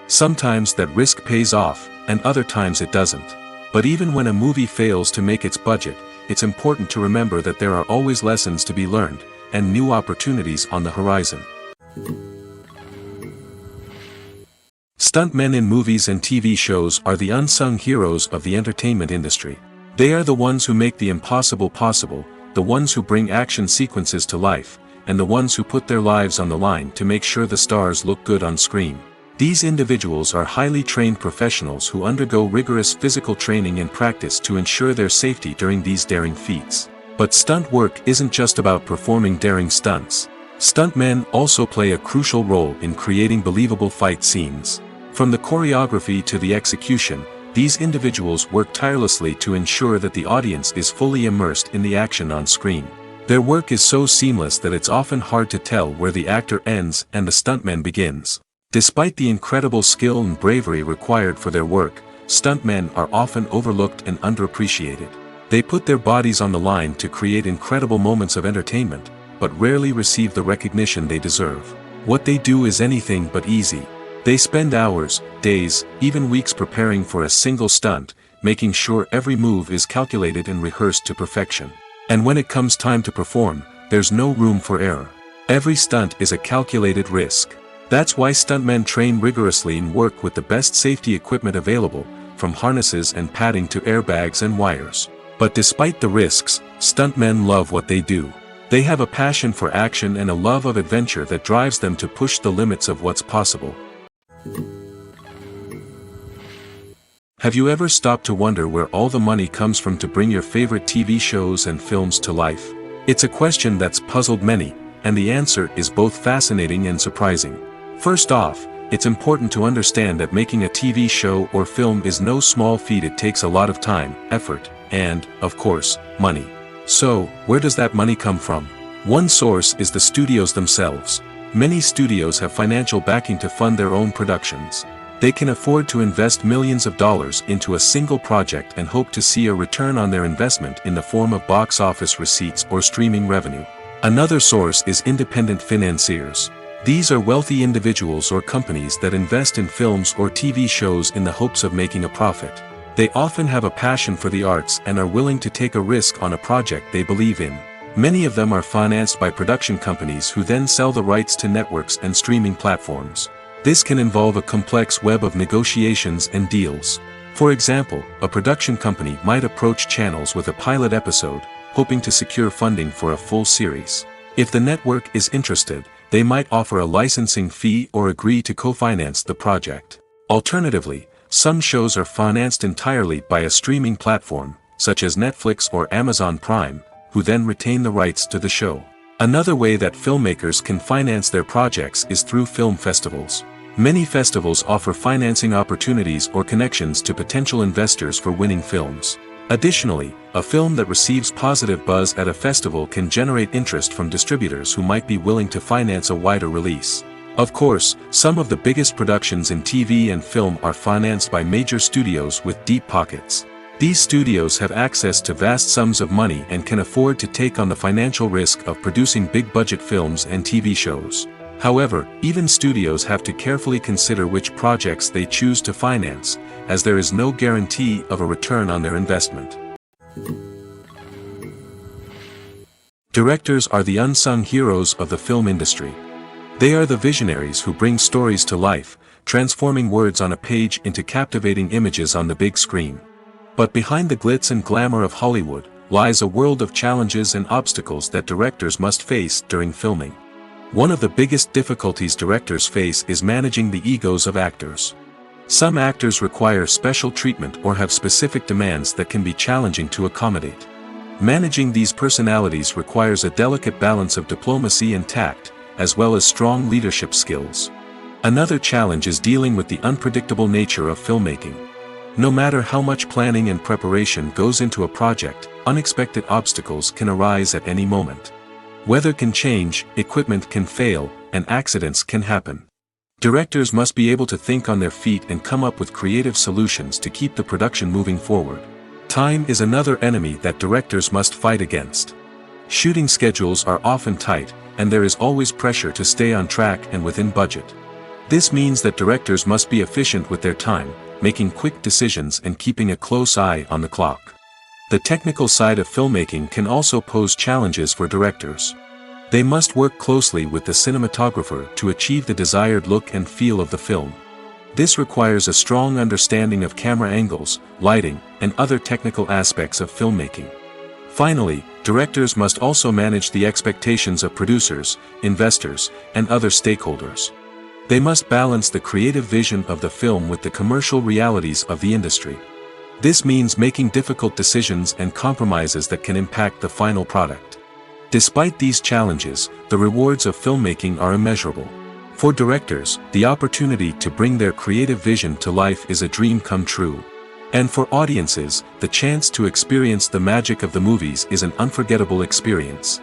Sometimes that risk pays off, and other times it doesn't. But even when a movie fails to make its budget, it's important to remember that there are always lessons to be learned, and new opportunities on the horizon. Stuntmen in movies and TV shows are the unsung heroes of the entertainment industry. They are the ones who make the impossible possible, the ones who bring action sequences to life, and the ones who put their lives on the line to make sure the stars look good on screen. These individuals are highly trained professionals who undergo rigorous physical training and practice to ensure their safety during these daring feats. But stunt work isn't just about performing daring stunts. Stuntmen also play a crucial role in creating believable fight scenes. From the choreography to the execution, these individuals work tirelessly to ensure that the audience is fully immersed in the action on screen. Their work is so seamless that it's often hard to tell where the actor ends and the stuntman begins. Despite the incredible skill and bravery required for their work, stuntmen are often overlooked and underappreciated. They put their bodies on the line to create incredible moments of entertainment, but rarely receive the recognition they deserve. What they do is anything but easy. They spend hours, days, even weeks preparing for a single stunt, making sure every move is calculated and rehearsed to perfection. And when it comes time to perform, there's no room for error. Every stunt is a calculated risk. That's why stuntmen train rigorously and work with the best safety equipment available, from harnesses and padding to airbags and wires. But despite the risks, stuntmen love what they do. They have a passion for action and a love of adventure that drives them to push the limits of what's possible. Have you ever stopped to wonder where all the money comes from to bring your favorite TV shows and films to life? It's a question that's puzzled many, and the answer is both fascinating and surprising. First off, it's important to understand that making a TV show or film is no small feat. It takes a lot of time, effort, and, of course, money. So, where does that money come from? One source is the studios themselves. Many studios have financial backing to fund their own productions. They can afford to invest millions of dollars into a single project and hope to see a return on their investment in the form of box office receipts or streaming revenue. Another source is independent financiers. These are wealthy individuals or companies that invest in films or TV shows in the hopes of making a profit. They often have a passion for the arts and are willing to take a risk on a project they believe in. Many of them are financed by production companies who then sell the rights to networks and streaming platforms. This can involve a complex web of negotiations and deals. For example, a production company might approach channels with a pilot episode, hoping to secure funding for a full series. If the network is interested, they might offer a licensing fee or agree to co-finance the project. Alternatively, some shows are financed entirely by a streaming platform, such as Netflix or Amazon Prime, who then retain the rights to the show. Another way that filmmakers can finance their projects is through film festivals. Many festivals offer financing opportunities or connections to potential investors for winning films. Additionally, a film that receives positive buzz at a festival can generate interest from distributors who might be willing to finance a wider release. Of course, some of the biggest productions in TV and film are financed by major studios with deep pockets. These studios have access to vast sums of money and can afford to take on the financial risk of producing big-budget films and TV shows. However, even studios have to carefully consider which projects they choose to finance, as there is no guarantee of a return on their investment. Directors are the unsung heroes of the film industry. They are the visionaries who bring stories to life, transforming words on a page into captivating images on the big screen. But behind the glitz and glamour of Hollywood lies a world of challenges and obstacles that directors must face during filming. One of the biggest difficulties directors face is managing the egos of actors. Some actors require special treatment or have specific demands that can be challenging to accommodate. Managing these personalities requires a delicate balance of diplomacy and tact, as well as strong leadership skills. Another challenge is dealing with the unpredictable nature of filmmaking. No matter how much planning and preparation goes into a project, unexpected obstacles can arise at any moment. Weather can change, equipment can fail, and accidents can happen. Directors must be able to think on their feet and come up with creative solutions to keep the production moving forward. Time is another enemy that directors must fight against. Shooting schedules are often tight, and there is always pressure to stay on track and within budget. This means that directors must be efficient with their time, making quick decisions and keeping a close eye on the clock. The technical side of filmmaking can also pose challenges for directors. They must work closely with the cinematographer to achieve the desired look and feel of the film. This requires a strong understanding of camera angles, lighting, and other technical aspects of filmmaking. Finally, directors must also manage the expectations of producers, investors, and other stakeholders. They must balance the creative vision of the film with the commercial realities of the industry. This means making difficult decisions and compromises that can impact the final product. Despite these challenges, the rewards of filmmaking are immeasurable. For directors, the opportunity to bring their creative vision to life is a dream come true. And for audiences, the chance to experience the magic of the movies is an unforgettable experience.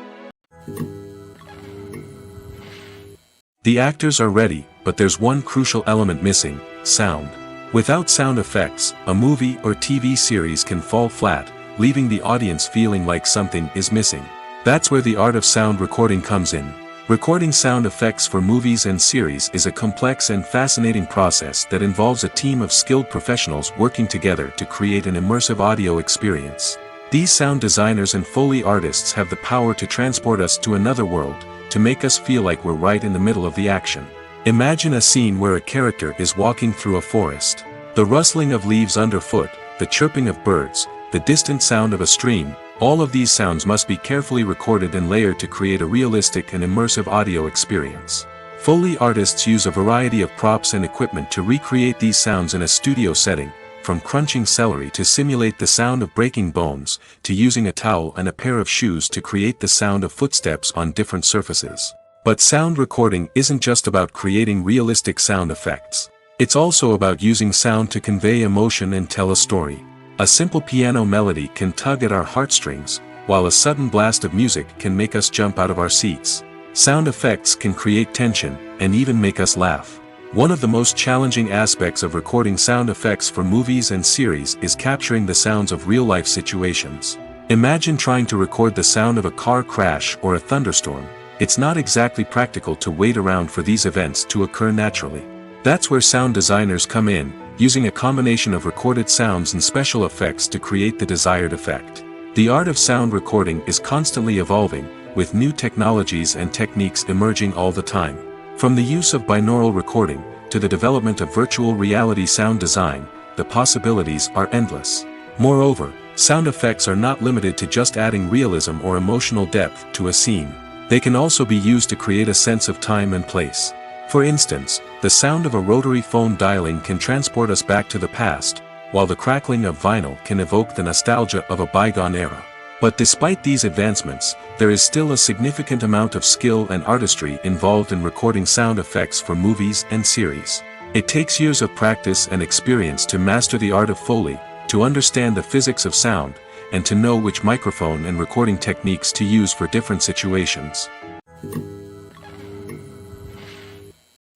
The actors are ready, but there's one crucial element missing: sound. Without sound effects, a movie or TV series can fall flat, leaving the audience feeling like something is missing. That's where the art of sound recording comes in. Recording sound effects for movies and series is a complex and fascinating process that involves a team of skilled professionals working together to create an immersive audio experience. These sound designers and Foley artists have the power to transport us to another world, to make us feel like we're right in the middle of the action. Imagine a scene where a character is walking through a forest. The rustling of leaves underfoot, the chirping of birds, the distant sound of a stream, all of these sounds must be carefully recorded and layered to create a realistic and immersive audio experience. Foley artists use a variety of props and equipment to recreate these sounds in a studio setting, from crunching celery to simulate the sound of breaking bones, to using a towel and a pair of shoes to create the sound of footsteps on different surfaces. But sound recording isn't just about creating realistic sound effects. It's also about using sound to convey emotion and tell a story. A simple piano melody can tug at our heartstrings, while a sudden blast of music can make us jump out of our seats. Sound effects can create tension, and even make us laugh. One of the most challenging aspects of recording sound effects for movies and series is capturing the sounds of real-life situations. Imagine trying to record the sound of a car crash or a thunderstorm. It's not exactly practical to wait around for these events to occur naturally. That's where sound designers come in, using a combination of recorded sounds and special effects to create the desired effect. The art of sound recording is constantly evolving, with new technologies and techniques emerging all the time. From the use of binaural recording, to the development of virtual reality sound design, the possibilities are endless. Moreover, sound effects are not limited to just adding realism or emotional depth to a scene. They can also be used to create a sense of time and place. For instance, the sound of a rotary phone dialing can transport us back to the past, while the crackling of vinyl can evoke the nostalgia of a bygone era. But despite these advancements, there is still a significant amount of skill and artistry involved in recording sound effects for movies and series. It takes years of practice and experience to master the art of Foley, to understand the physics of sound, and to know which microphone and recording techniques to use for different situations.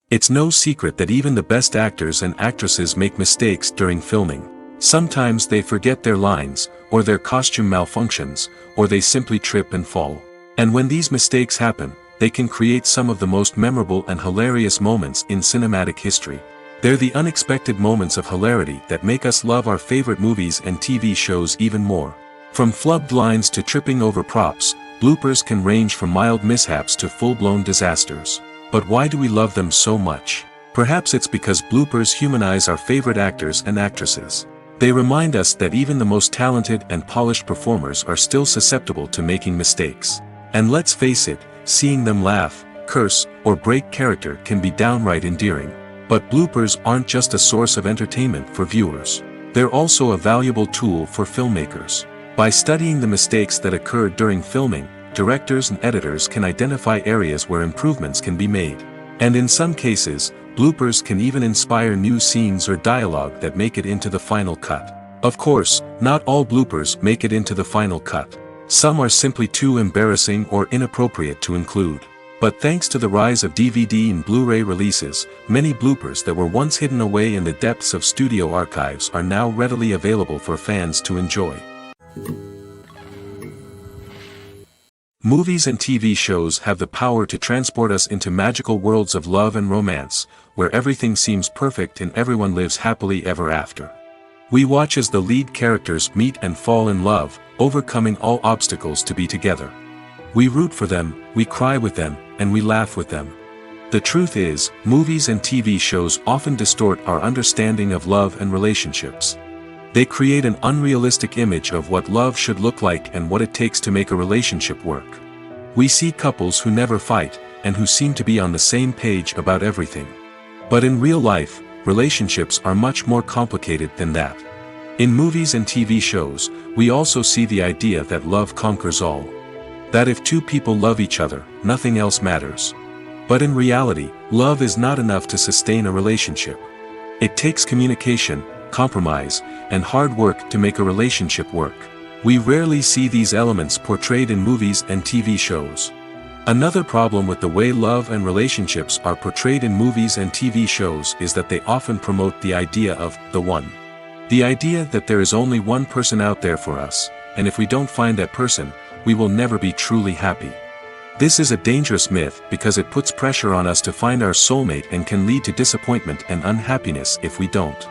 It's no secret that even the best actors and actresses make mistakes during filming. Sometimes they forget their lines, or their costume malfunctions, or they simply trip and fall. And when these mistakes happen, they can create some of the most memorable and hilarious moments in cinematic history. They're the unexpected moments of hilarity that make us love our favorite movies and TV shows even more. From flubbed lines to tripping over props, bloopers can range from mild mishaps to full-blown disasters. But why do we love them so much? Perhaps it's because bloopers humanize our favorite actors and actresses. They remind us that even the most talented and polished performers are still susceptible to making mistakes. And let's face it, seeing them laugh, curse, or break character can be downright endearing. But bloopers aren't just a source of entertainment for viewers. They're also a valuable tool for filmmakers. By studying the mistakes that occurred during filming, directors and editors can identify areas where improvements can be made. And in some cases, bloopers can even inspire new scenes or dialogue that make it into the final cut. Of course, not all bloopers make it into the final cut. Some are simply too embarrassing or inappropriate to include. But thanks to the rise of DVD and Blu-ray releases, many bloopers that were once hidden away in the depths of studio archives are now readily available for fans to enjoy. Movies and TV shows have the power to transport us into magical worlds of love and romance, where everything seems perfect and everyone lives happily ever after. We watch as the lead characters meet and fall in love, overcoming all obstacles to be together. We root for them, we cry with them, and we laugh with them. The truth is, movies and TV shows often distort our understanding of love and relationships. They create an unrealistic image of what love should look like and what it takes to make a relationship work. We see couples who never fight, and who seem to be on the same page about everything. But in real life, relationships are much more complicated than that. In movies and TV shows, we also see the idea that love conquers all. That if two people love each other, nothing else matters. But in reality, love is not enough to sustain a relationship. It takes communication, compromise, and hard work to make a relationship work. We rarely see these elements portrayed in movies and TV shows. Another problem with the way love and relationships are portrayed in movies and TV shows is that they often promote the idea of the one. The idea that there is only one person out there for us, and if we don't find that person, we will never be truly happy. This is a dangerous myth because it puts pressure on us to find our soulmate and can lead to disappointment and unhappiness if we don't.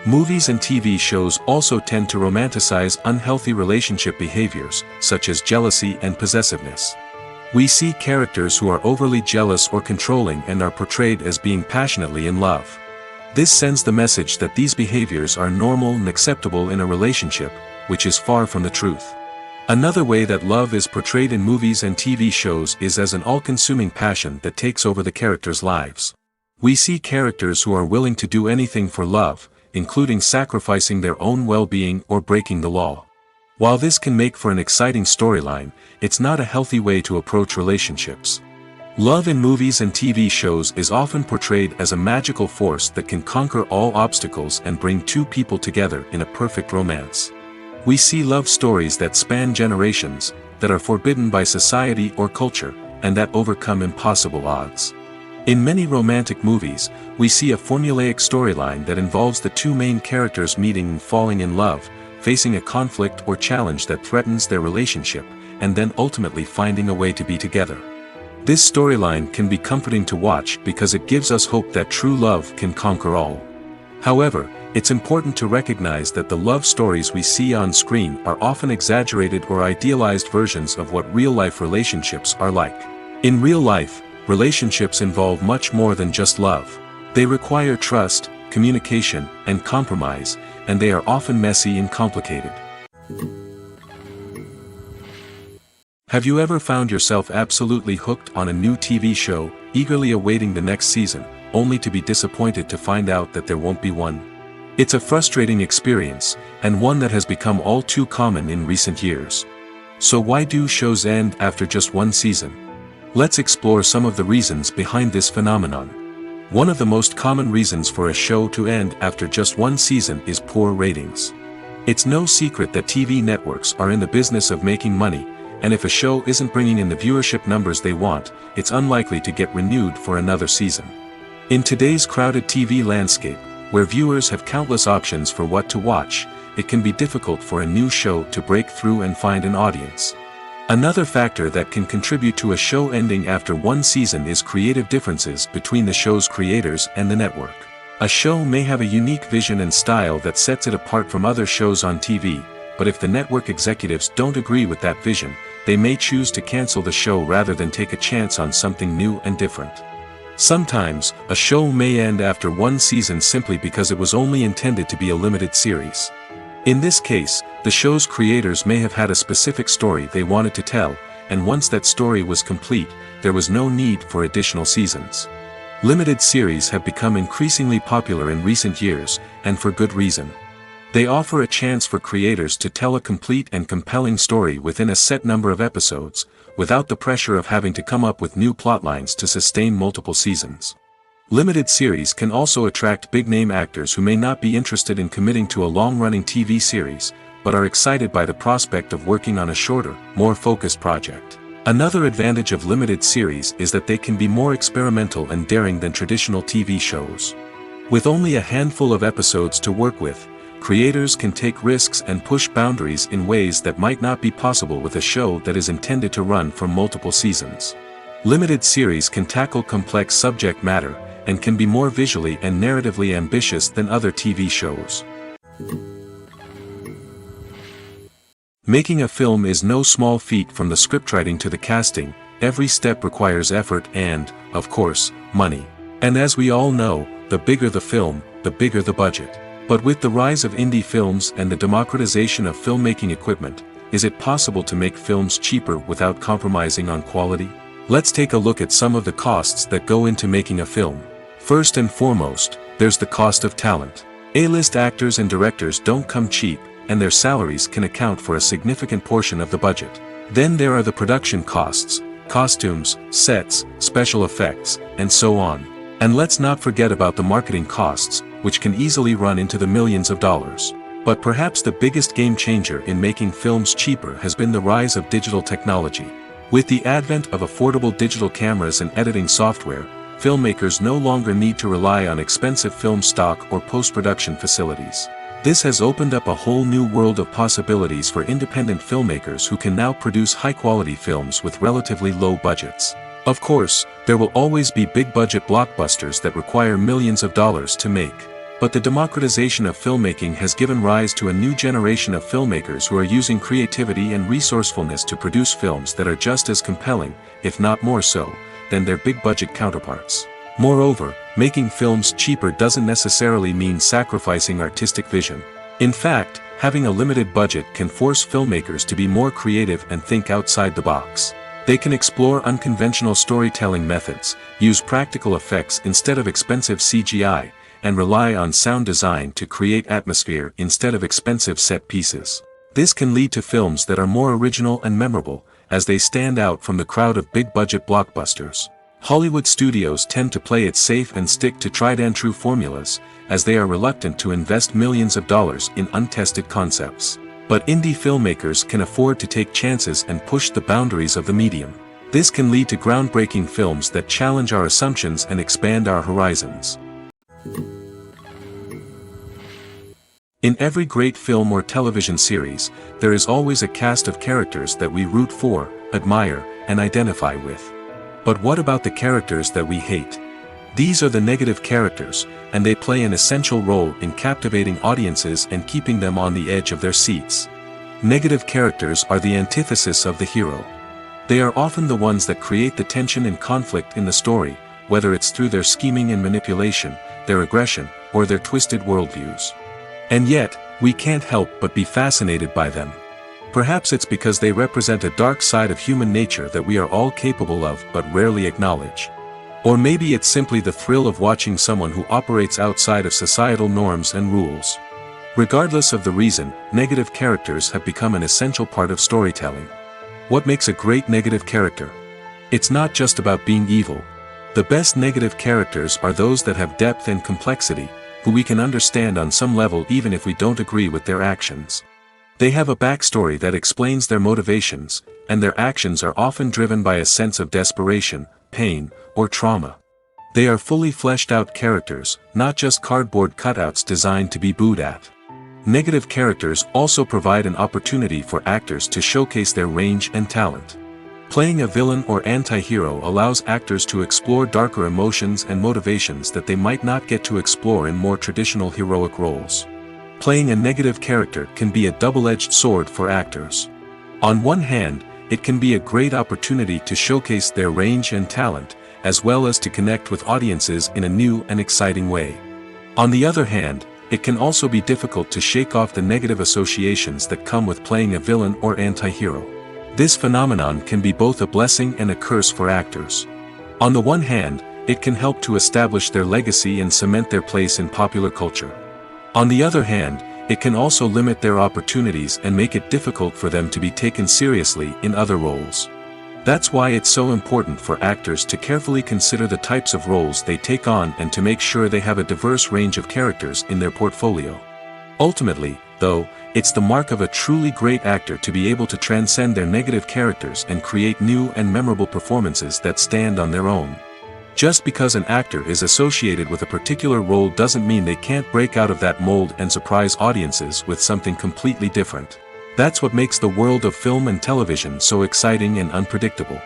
Movies and TV shows also tend to romanticize unhealthy relationship behaviors, such as jealousy and possessiveness. We see characters who are overly jealous or controlling and are portrayed as being passionately in love. This sends the message that these behaviors are normal and acceptable in a relationship, which is far from the truth. Another way that love is portrayed in movies and TV shows is as an all-consuming passion that takes over the characters' lives. We see characters who are willing to do anything for love, including sacrificing their own well-being or breaking the law. While this can make for an exciting storyline, it's not a healthy way to approach relationships. Love in movies and TV shows is often portrayed as a magical force that can conquer all obstacles and bring two people together in a perfect romance. We see love stories that span generations, that are forbidden by society or culture, and that overcome impossible odds. In many romantic movies, we see a formulaic storyline that involves the two main characters meeting and falling in love, facing a conflict or challenge that threatens their relationship, and then ultimately finding a way to be together. This storyline can be comforting to watch because it gives us hope that true love can conquer all. However, it's important to recognize that the love stories we see on screen are often exaggerated or idealized versions of what real-life relationships are like. In real life, relationships involve much more than just love. They require trust, communication, and compromise, and they are often messy and complicated. Have you ever found yourself absolutely hooked on a new TV show, eagerly awaiting the next season, only to be disappointed to find out that there won't be one? It's a frustrating experience, and one that has become all too common in recent years. So why do shows end after just one season? Let's explore some of the reasons behind this phenomenon. One of the most common reasons for a show to end after just one season is poor ratings. It's no secret that TV networks are in the business of making money, and if a show isn't bringing in the viewership numbers they want, it's unlikely to get renewed for another season. In today's crowded TV landscape, where viewers have countless options for what to watch, it can be difficult for a new show to break through and find an audience. Another factor that can contribute to a show ending after one season is creative differences between the show's creators and the network. A show may have a unique vision and style that sets it apart from other shows on TV, but if the network executives don't agree with that vision, they may choose to cancel the show rather than take a chance on something new and different. Sometimes, a show may end after one season simply because it was only intended to be a limited series. In this case, the show's creators may have had a specific story they wanted to tell, and once that story was complete, there was no need for additional seasons. Limited series have become increasingly popular in recent years, and for good reason. They offer a chance for creators to tell a complete and compelling story within a set number of episodes, without the pressure of having to come up with new plotlines to sustain multiple seasons. Limited series can also attract big-name actors who may not be interested in committing to a long-running TV series, but are excited by the prospect of working on a shorter, more focused project. Another advantage of limited series is that they can be more experimental and daring than traditional TV shows. With only a handful of episodes to work with, creators can take risks and push boundaries in ways that might not be possible with a show that is intended to run for multiple seasons. Limited series can tackle complex subject matter, and can be more visually and narratively ambitious than other TV shows. Making a film is no small feat. From the scriptwriting to the casting, every step requires effort and, of course, money. And as we all know, the bigger the film, the bigger the budget. But with the rise of indie films and the democratization of filmmaking equipment, is it possible to make films cheaper without compromising on quality? Let's take a look at some of the costs that go into making a film. First and foremost, there's the cost of talent. A-list actors and directors don't come cheap, and their salaries can account for a significant portion of the budget. Then there are the production costs, costumes, sets, special effects, and so on. And let's not forget about the marketing costs, which can easily run into the millions of dollars. But perhaps the biggest game changer in making films cheaper has been the rise of digital technology. With the advent of affordable digital cameras and editing software, filmmakers no longer need to rely on expensive film stock or post-production facilities. This has opened up a whole new world of possibilities for independent filmmakers who can now produce high-quality films with relatively low budgets. Of course, there will always be big-budget blockbusters that require millions of dollars to make. But the democratization of filmmaking has given rise to a new generation of filmmakers who are using creativity and resourcefulness to produce films that are just as compelling, if not more so, than their big-budget counterparts. Moreover, making films cheaper doesn't necessarily mean sacrificing artistic vision. In fact, having a limited budget can force filmmakers to be more creative and think outside the box. They can explore unconventional storytelling methods, use practical effects instead of expensive CGI, and rely on sound design to create atmosphere instead of expensive set pieces. This can lead to films that are more original and memorable, as they stand out from the crowd of big-budget blockbusters. Hollywood studios tend to play it safe and stick to tried-and-true formulas, as they are reluctant to invest millions of dollars in untested concepts. But indie filmmakers can afford to take chances and push the boundaries of the medium. This can lead to groundbreaking films that challenge our assumptions and expand our horizons. In every great film or television series, there is always a cast of characters that we root for, admire, and identify with. But what about the characters that we hate? These are the negative characters, and they play an essential role in captivating audiences and keeping them on the edge of their seats. Negative characters are the antithesis of the hero. They are often the ones that create the tension and conflict in the story, whether it's through their scheming and manipulation, their aggression, or their twisted worldviews. And yet, we can't help but be fascinated by them. Perhaps it's because they represent a dark side of human nature that we are all capable of but rarely acknowledge. Or maybe it's simply the thrill of watching someone who operates outside of societal norms and rules. Regardless of the reason, negative characters have become an essential part of storytelling. What makes a great negative character? It's not just about being evil. The best negative characters are those that have depth and complexity, who we can understand on some level even if we don't agree with their actions. They have a backstory that explains their motivations, and their actions are often driven by a sense of desperation, pain, or trauma. They are fully fleshed out characters, not just cardboard cutouts designed to be booed at. Negative characters also provide an opportunity for actors to showcase their range and talent. Playing a villain or anti-hero allows actors to explore darker emotions and motivations that they might not get to explore in more traditional heroic roles. Playing a negative character can be a double-edged sword for actors. On one hand, it can be a great opportunity to showcase their range and talent, as well as to connect with audiences in a new and exciting way. On the other hand, it can also be difficult to shake off the negative associations that come with playing a villain or anti-hero. This phenomenon can be both a blessing and a curse for actors. On the one hand, it can help to establish their legacy and cement their place in popular culture. On the other hand, it can also limit their opportunities and make it difficult for them to be taken seriously in other roles. That's why it's so important for actors to carefully consider the types of roles they take on and to make sure they have a diverse range of characters in their portfolio. Ultimately, though, it's the mark of a truly great actor to be able to transcend their negative characters and create new and memorable performances that stand on their own. Just because an actor is associated with a particular role doesn't mean they can't break out of that mold and surprise audiences with something completely different. That's what makes the world of film and television so exciting and unpredictable.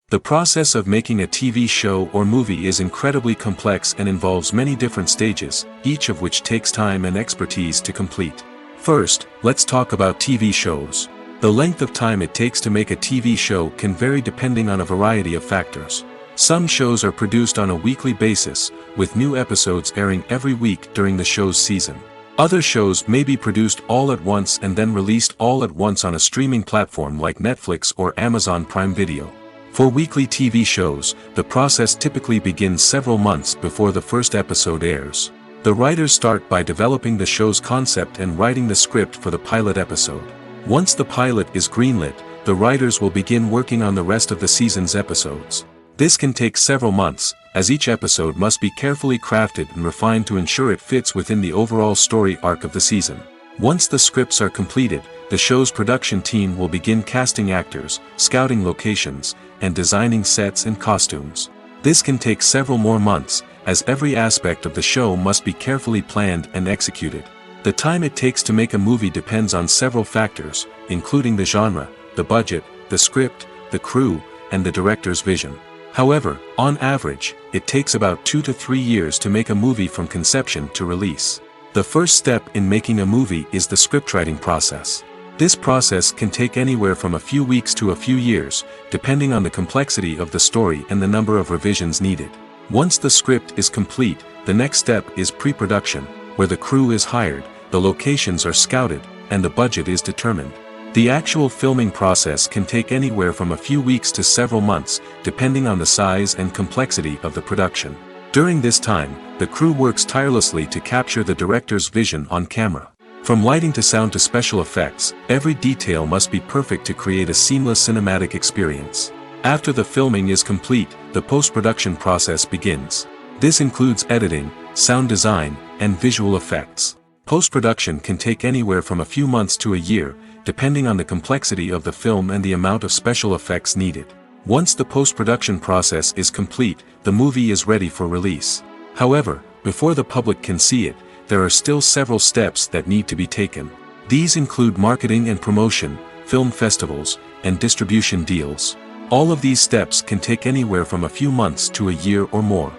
The process of making a TV show or movie is incredibly complex and involves many different stages, each of which takes time and expertise to complete. First, let's talk about TV shows. The length of time it takes to make a TV show can vary depending on a variety of factors. Some shows are produced on a weekly basis, with new episodes airing every week during the show's season. Other shows may be produced all at once and then released all at once on a streaming platform like Netflix or Amazon Prime Video. For weekly TV shows, the process typically begins several months before the first episode airs. The writers start by developing the show's concept and writing the script for the pilot episode. Once the pilot is greenlit, the writers will begin working on the rest of the season's episodes. This can take several months, as each episode must be carefully crafted and refined to ensure it fits within the overall story arc of the season. Once the scripts are completed, the show's production team will begin casting actors, scouting locations, and designing sets and costumes. This can take several more months, as every aspect of the show must be carefully planned and executed. The time it takes to make a movie depends on several factors, including the genre, the budget, the script, the crew, and the director's vision. However, on average, it takes about 2 to 3 years to make a movie from conception to release. The first step in making a movie is the scriptwriting process. This process can take anywhere from a few weeks to a few years, depending on the complexity of the story and the number of revisions needed. Once the script is complete, the next step is pre-production, where the crew is hired, the locations are scouted, and the budget is determined. The actual filming process can take anywhere from a few weeks to several months, depending on the size and complexity of the production. During this time, the crew works tirelessly to capture the director's vision on camera. From lighting to sound to special effects, every detail must be perfect to create a seamless cinematic experience. After the filming is complete, the post-production process begins. This includes editing, sound design, and visual effects. Post-production can take anywhere from a few months to a year, depending on the complexity of the film and the amount of special effects needed. Once the post-production process is complete, the movie is ready for release. However, before the public can see it, there are still several steps that need to be taken. These include marketing and promotion, film festivals, and distribution deals. All of these steps can take anywhere from a few months to a year or more.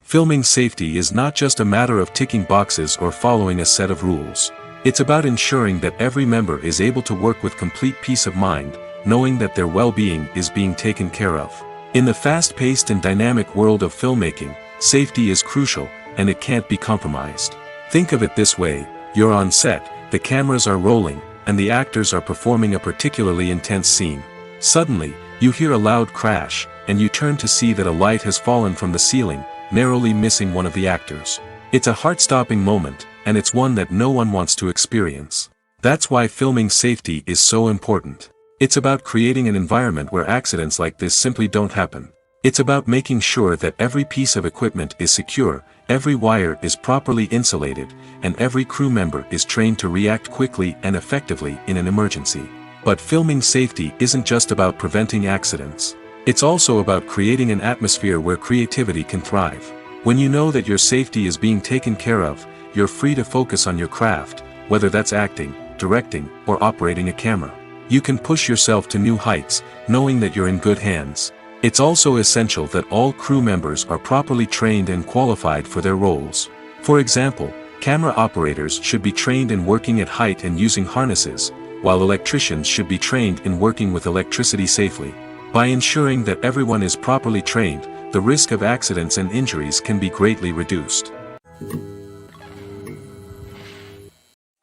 Filming safety is not just a matter of ticking boxes or following a set of rules. It's about ensuring that every member is able to work with complete peace of mind, knowing that their well-being is being taken care of. In the fast-paced and dynamic world of filmmaking, safety is crucial, and it can't be compromised. Think of it this way: you're on set, the cameras are rolling, and the actors are performing a particularly intense scene. Suddenly, you hear a loud crash, and you turn to see that a light has fallen from the ceiling, narrowly missing one of the actors. It's a heart-stopping moment, and it's one that no one wants to experience. That's why filming safety is so important. It's about creating an environment where accidents like this simply don't happen. It's about making sure that every piece of equipment is secure, every wire is properly insulated, and every crew member is trained to react quickly and effectively in an emergency. But filming safety isn't just about preventing accidents. It's also about creating an atmosphere where creativity can thrive. When you know that your safety is being taken care of, you're free to focus on your craft, whether that's acting, directing, or operating a camera. You can push yourself to new heights, knowing that you're in good hands. It's also essential that all crew members are properly trained and qualified for their roles. For example, camera operators should be trained in working at height and using harnesses, while electricians should be trained in working with electricity safely. By ensuring that everyone is properly trained, the risk of accidents and injuries can be greatly reduced.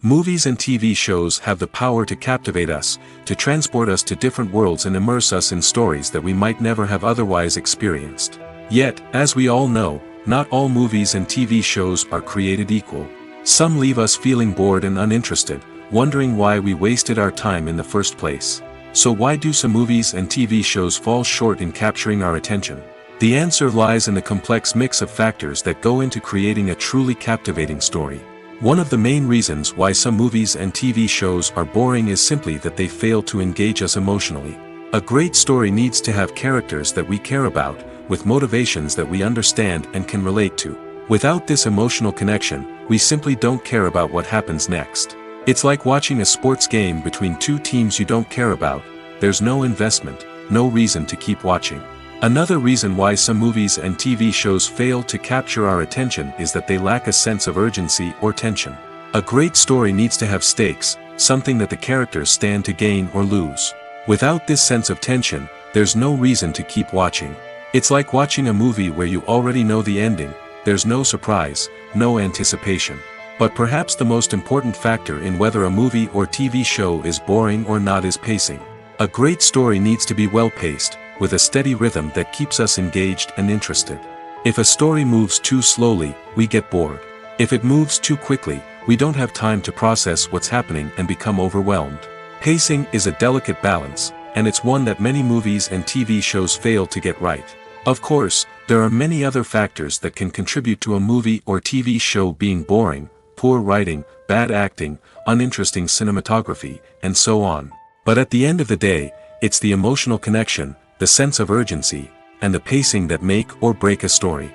Movies and TV shows have the power to captivate us, to transport us to different worlds and immerse us in stories that we might never have otherwise experienced. Yet, as we all know, not all movies and TV shows are created equal. Some leave us feeling bored and uninterested, wondering why we wasted our time in the first place. So why do some movies and TV shows fall short in capturing our attention? The answer lies in the complex mix of factors that go into creating a truly captivating story. One of the main reasons why some movies and TV shows are boring is simply that they fail to engage us emotionally. A great story needs to have characters that we care about, with motivations that we understand and can relate to. Without this emotional connection, we simply don't care about what happens next. It's like watching a sports game between two teams you don't care about. There's no investment, no reason to keep watching. Another reason why some movies and TV shows fail to capture our attention is that they lack a sense of urgency or tension. A great story needs to have stakes, something that the characters stand to gain or lose. Without this sense of tension, there's no reason to keep watching. It's like watching a movie where you already know the ending, there's no surprise, no anticipation. But perhaps the most important factor in whether a movie or TV show is boring or not is pacing. A great story needs to be well-paced, with a steady rhythm that keeps us engaged and interested. If a story moves too slowly, we get bored. If it moves too quickly, we don't have time to process what's happening and become overwhelmed. Pacing is a delicate balance, and it's one that many movies and TV shows fail to get right. Of course, there are many other factors that can contribute to a movie or TV show being boring: poor writing, bad acting, uninteresting cinematography, and so on. But at the end of the day, it's the emotional connection, the sense of urgency, and the pacing that make or break a story.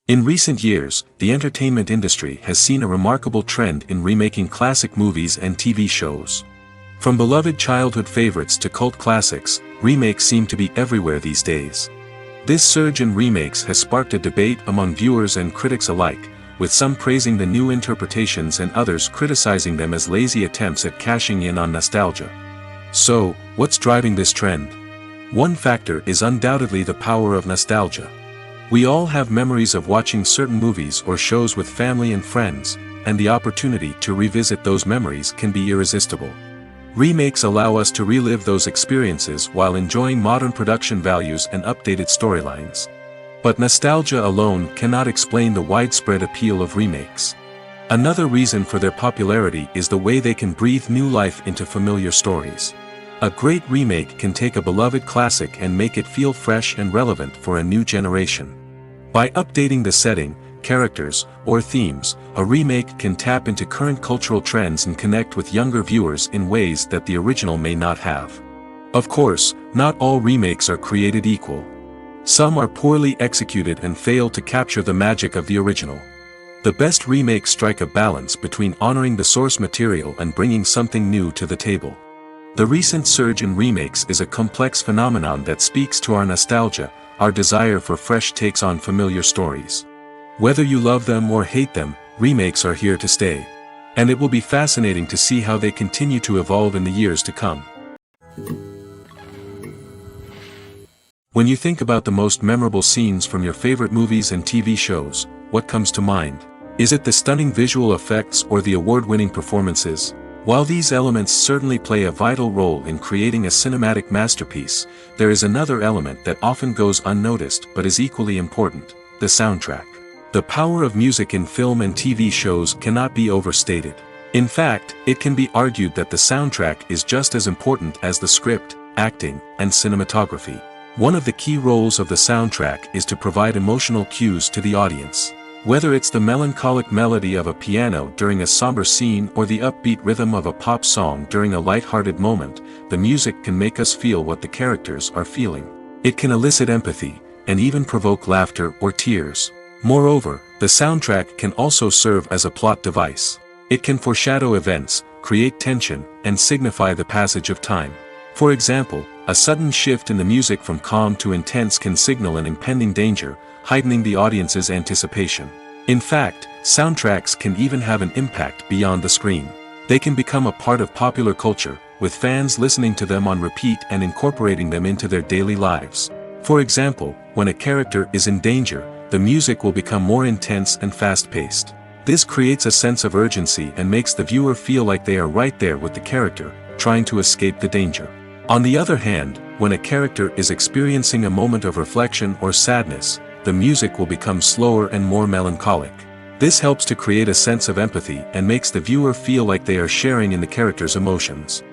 In recent years, the entertainment industry has seen a remarkable trend in remaking classic movies and TV shows. From beloved childhood favorites to cult classics, remakes seem to be everywhere these days. This surge in remakes has sparked a debate among viewers and critics alike, with some praising the new interpretations and others criticizing them as lazy attempts at cashing in on nostalgia. So, what's driving this trend? One factor is undoubtedly the power of nostalgia. We all have memories of watching certain movies or shows with family and friends, and the opportunity to revisit those memories can be irresistible. Remakes allow us to relive those experiences while enjoying modern production values and updated storylines. But nostalgia alone cannot explain the widespread appeal of remakes. Another reason for their popularity is the way they can breathe new life into familiar stories. A great remake can take a beloved classic and make it feel fresh and relevant for a new generation. By updating the setting, characters, or themes, a remake can tap into current cultural trends and connect with younger viewers in ways that the original may not have. Of course, not all remakes are created equal. Some are poorly executed and fail to capture the magic of the original. The best remakes strike a balance between honoring the source material and bringing something new to the table. The recent surge in remakes is a complex phenomenon that speaks to our nostalgia, our desire for fresh takes on familiar stories. Whether you love them or hate them, remakes are here to stay. And it will be fascinating to see how they continue to evolve in the years to come. When you think about the most memorable scenes from your favorite movies and TV shows, what comes to mind? Is it the stunning visual effects or the award-winning performances? While these elements certainly play a vital role in creating a cinematic masterpiece, there is another element that often goes unnoticed but is equally important: the soundtrack. The power of music in film and TV shows cannot be overstated. In fact, it can be argued that the soundtrack is just as important as the script, acting, and cinematography. One of the key roles of the soundtrack is to provide emotional cues to the audience. Whether it's the melancholic melody of a piano during a somber scene or the upbeat rhythm of a pop song during a light-hearted moment, the music can make us feel what the characters are feeling. It can elicit empathy, and even provoke laughter or tears. Moreover, the soundtrack can also serve as a plot device. It can foreshadow events, create tension, and signify the passage of time. For example, a sudden shift in the music from calm to intense can signal an impending danger, heightening the audience's anticipation. In fact, soundtracks can even have an impact beyond the screen. They can become a part of popular culture, with fans listening to them on repeat and incorporating them into their daily lives. For example, when a character is in danger, the music will become more intense and fast-paced. This creates a sense of urgency and makes the viewer feel like they are right there with the character, trying to escape the danger. On the other hand, when a character is experiencing a moment of reflection or sadness, the music will become slower and more melancholic. This helps to create a sense of empathy and makes the viewer feel like they are sharing in the character's emotions.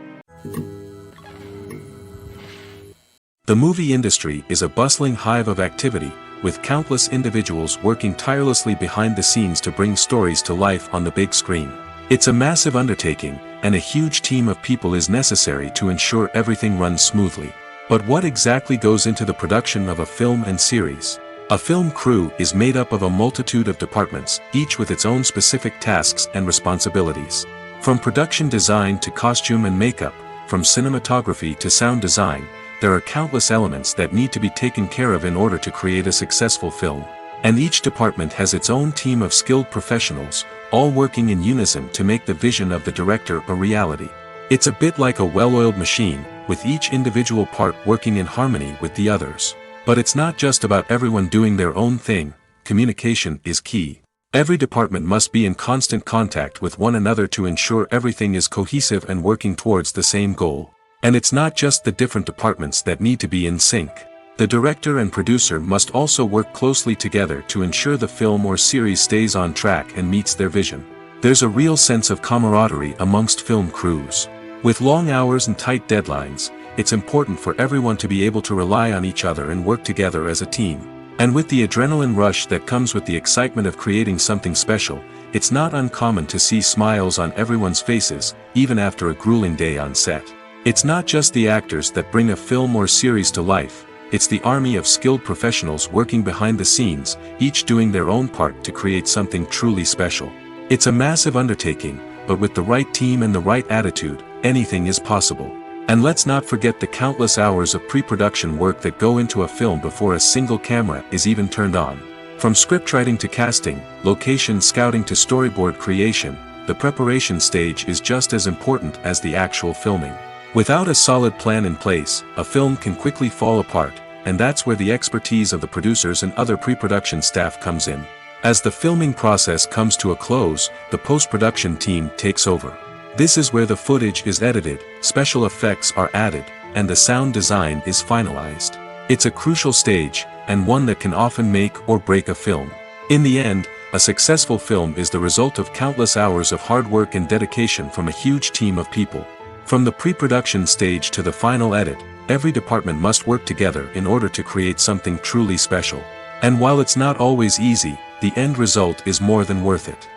The movie industry is a bustling hive of activity, with countless individuals working tirelessly behind the scenes to bring stories to life on the big screen. It's a massive undertaking, and a huge team of people is necessary to ensure everything runs smoothly. But what exactly goes into the production of a film and series? A film crew is made up of a multitude of departments, each with its own specific tasks and responsibilities. From production design to costume and makeup, from cinematography to sound design, there are countless elements that need to be taken care of in order to create a successful film. And each department has its own team of skilled professionals, all working in unison to make the vision of the director a reality. It's a bit like a well-oiled machine, with each individual part working in harmony with the others. But it's not just about everyone doing their own thing. Communication is key. Every department must be in constant contact with one another to ensure everything is cohesive and working towards the same goal. And it's not just the different departments that need to be in sync. The director and producer must also work closely together to ensure the film or series stays on track and meets their vision. There's a real sense of camaraderie amongst film crews. With long hours and tight deadlines, it's important for everyone to be able to rely on each other and work together as a team. And with the adrenaline rush that comes with the excitement of creating something special, it's not uncommon to see smiles on everyone's faces, even after a grueling day on set. It's not just the actors that bring a film or series to life, it's the army of skilled professionals working behind the scenes, each doing their own part to create something truly special. It's a massive undertaking, but with the right team and the right attitude, anything is possible. And let's not forget the countless hours of pre-production work that go into a film before a single camera is even turned on. From scriptwriting to casting, location scouting to storyboard creation, the preparation stage is just as important as the actual filming. Without a solid plan in place, a film can quickly fall apart, and that's where the expertise of the producers and other pre-production staff comes in. As the filming process comes to a close, the post-production team takes over. This is where the footage is edited, special effects are added, and the sound design is finalized. It's a crucial stage, and one that can often make or break a film. In the end, a successful film is the result of countless hours of hard work and dedication from a huge team of people. From the pre-production stage to the final edit, every department must work together in order to create something truly special. And while it's not always easy, the end result is more than worth it.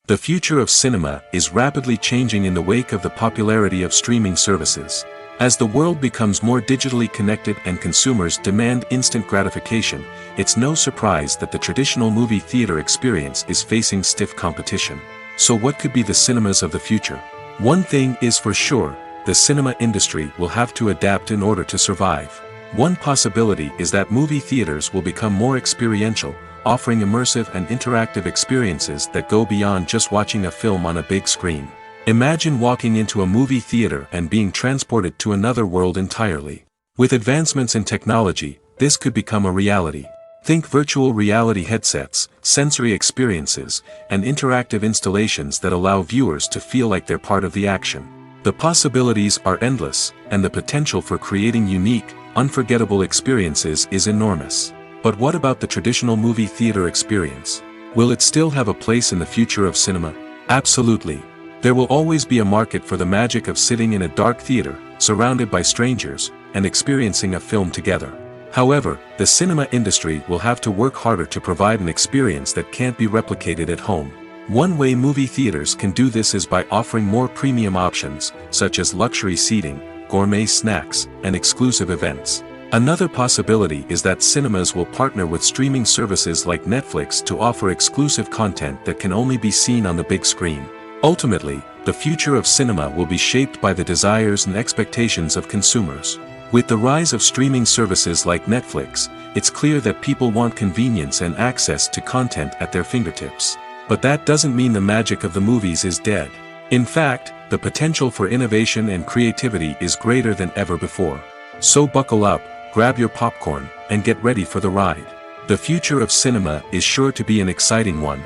The future of cinema is rapidly changing in the wake of the popularity of streaming services. As the world becomes more digitally connected and consumers demand instant gratification, it's no surprise that the traditional movie theater experience is facing stiff competition. So what could be the cinemas of the future? One thing is for sure, the cinema industry will have to adapt in order to survive. One possibility is that movie theaters will become more experiential, offering immersive and interactive experiences that go beyond just watching a film on a big screen. Imagine walking into a movie theater and being transported to another world entirely. With advancements in technology, this could become a reality. Think virtual reality headsets, sensory experiences, and interactive installations that allow viewers to feel like they're part of the action. The possibilities are endless, and the potential for creating unique, unforgettable experiences is enormous. But what about the traditional movie theater experience? Will it still have a place in the future of cinema? Absolutely. There will always be a market for the magic of sitting in a dark theater, surrounded by strangers, and experiencing a film together. However, the cinema industry will have to work harder to provide an experience that can't be replicated at home. One way movie theaters can do this is by offering more premium options, such as luxury seating, gourmet snacks, and exclusive events. Another possibility is that cinemas will partner with streaming services like Netflix to offer exclusive content that can only be seen on the big screen. Ultimately, the future of cinema will be shaped by the desires and expectations of consumers. With the rise of streaming services like Netflix, it's clear that people want convenience and access to content at their fingertips. But that doesn't mean the magic of the movies is dead. In fact, the potential for innovation and creativity is greater than ever before. So buckle up, grab your popcorn, and get ready for the ride. The future of cinema is sure to be an exciting one.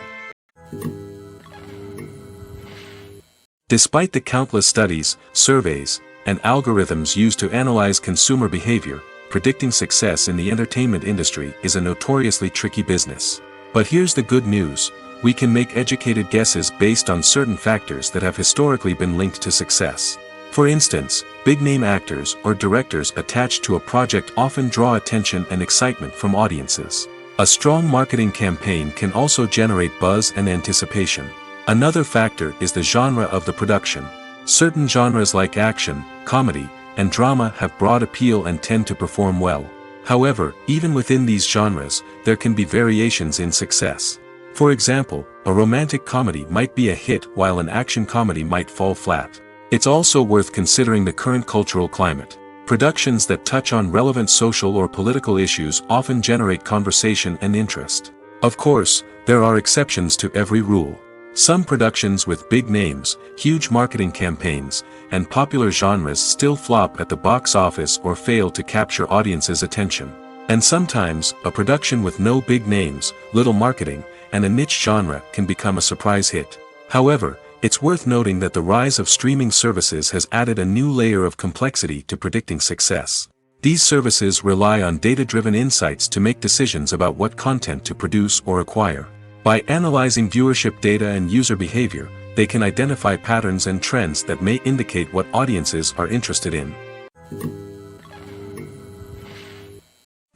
Despite the countless studies, surveys, and algorithms used to analyze consumer behavior, predicting success in the entertainment industry is a notoriously tricky business. But here's the good news: we can make educated guesses based on certain factors that have historically been linked to success. For instance, big-name actors or directors attached to a project often draw attention and excitement from audiences. A strong marketing campaign can also generate buzz and anticipation. Another factor is the genre of the production. Certain genres like action, comedy, and drama have broad appeal and tend to perform well. However, even within these genres, there can be variations in success. For example, a romantic comedy might be a hit while an action comedy might fall flat. It's also worth considering the current cultural climate. Productions that touch on relevant social or political issues often generate conversation and interest. Of course, there are exceptions to every rule. Some productions with big names, huge marketing campaigns, and popular genres still flop at the box office or fail to capture audiences' attention. And sometimes, a production with no big names, little marketing, and a niche genre can become a surprise hit. However, it's worth noting that the rise of streaming services has added a new layer of complexity to predicting success. These services rely on data-driven insights to make decisions about what content to produce or acquire. By analyzing viewership data and user behavior, they can identify patterns and trends that may indicate what audiences are interested in.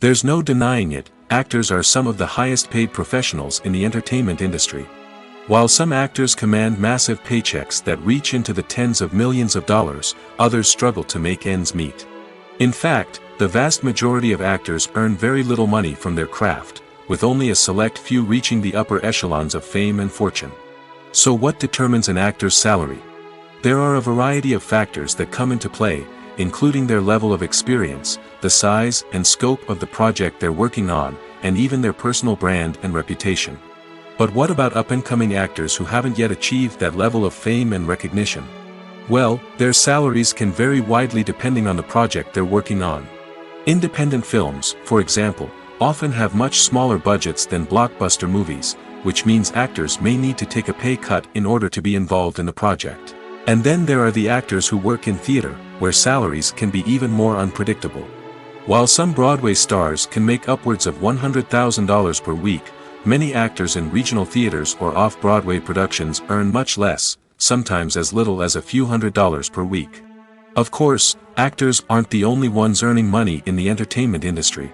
There's no denying it, actors are some of the highest-paid professionals in the entertainment industry. While some actors command massive paychecks that reach into the tens of millions of dollars, others struggle to make ends meet. In fact, the vast majority of actors earn very little money from their craft, with only a select few reaching the upper echelons of fame and fortune. So what determines an actor's salary? There are a variety of factors that come into play, including their level of experience, the size and scope of the project they're working on, and even their personal brand and reputation. But what about up-and-coming actors who haven't yet achieved that level of fame and recognition? Well, their salaries can vary widely depending on the project they're working on. Independent films, for example, often have much smaller budgets than blockbuster movies, which means actors may need to take a pay cut in order to be involved in the project. And then there are the actors who work in theater, where salaries can be even more unpredictable. While some Broadway stars can make upwards of $100,000 per week, many actors in regional theaters or off-Broadway productions earn much less, sometimes as little as a few $100s per week. Of course, actors aren't the only ones earning money in the entertainment industry.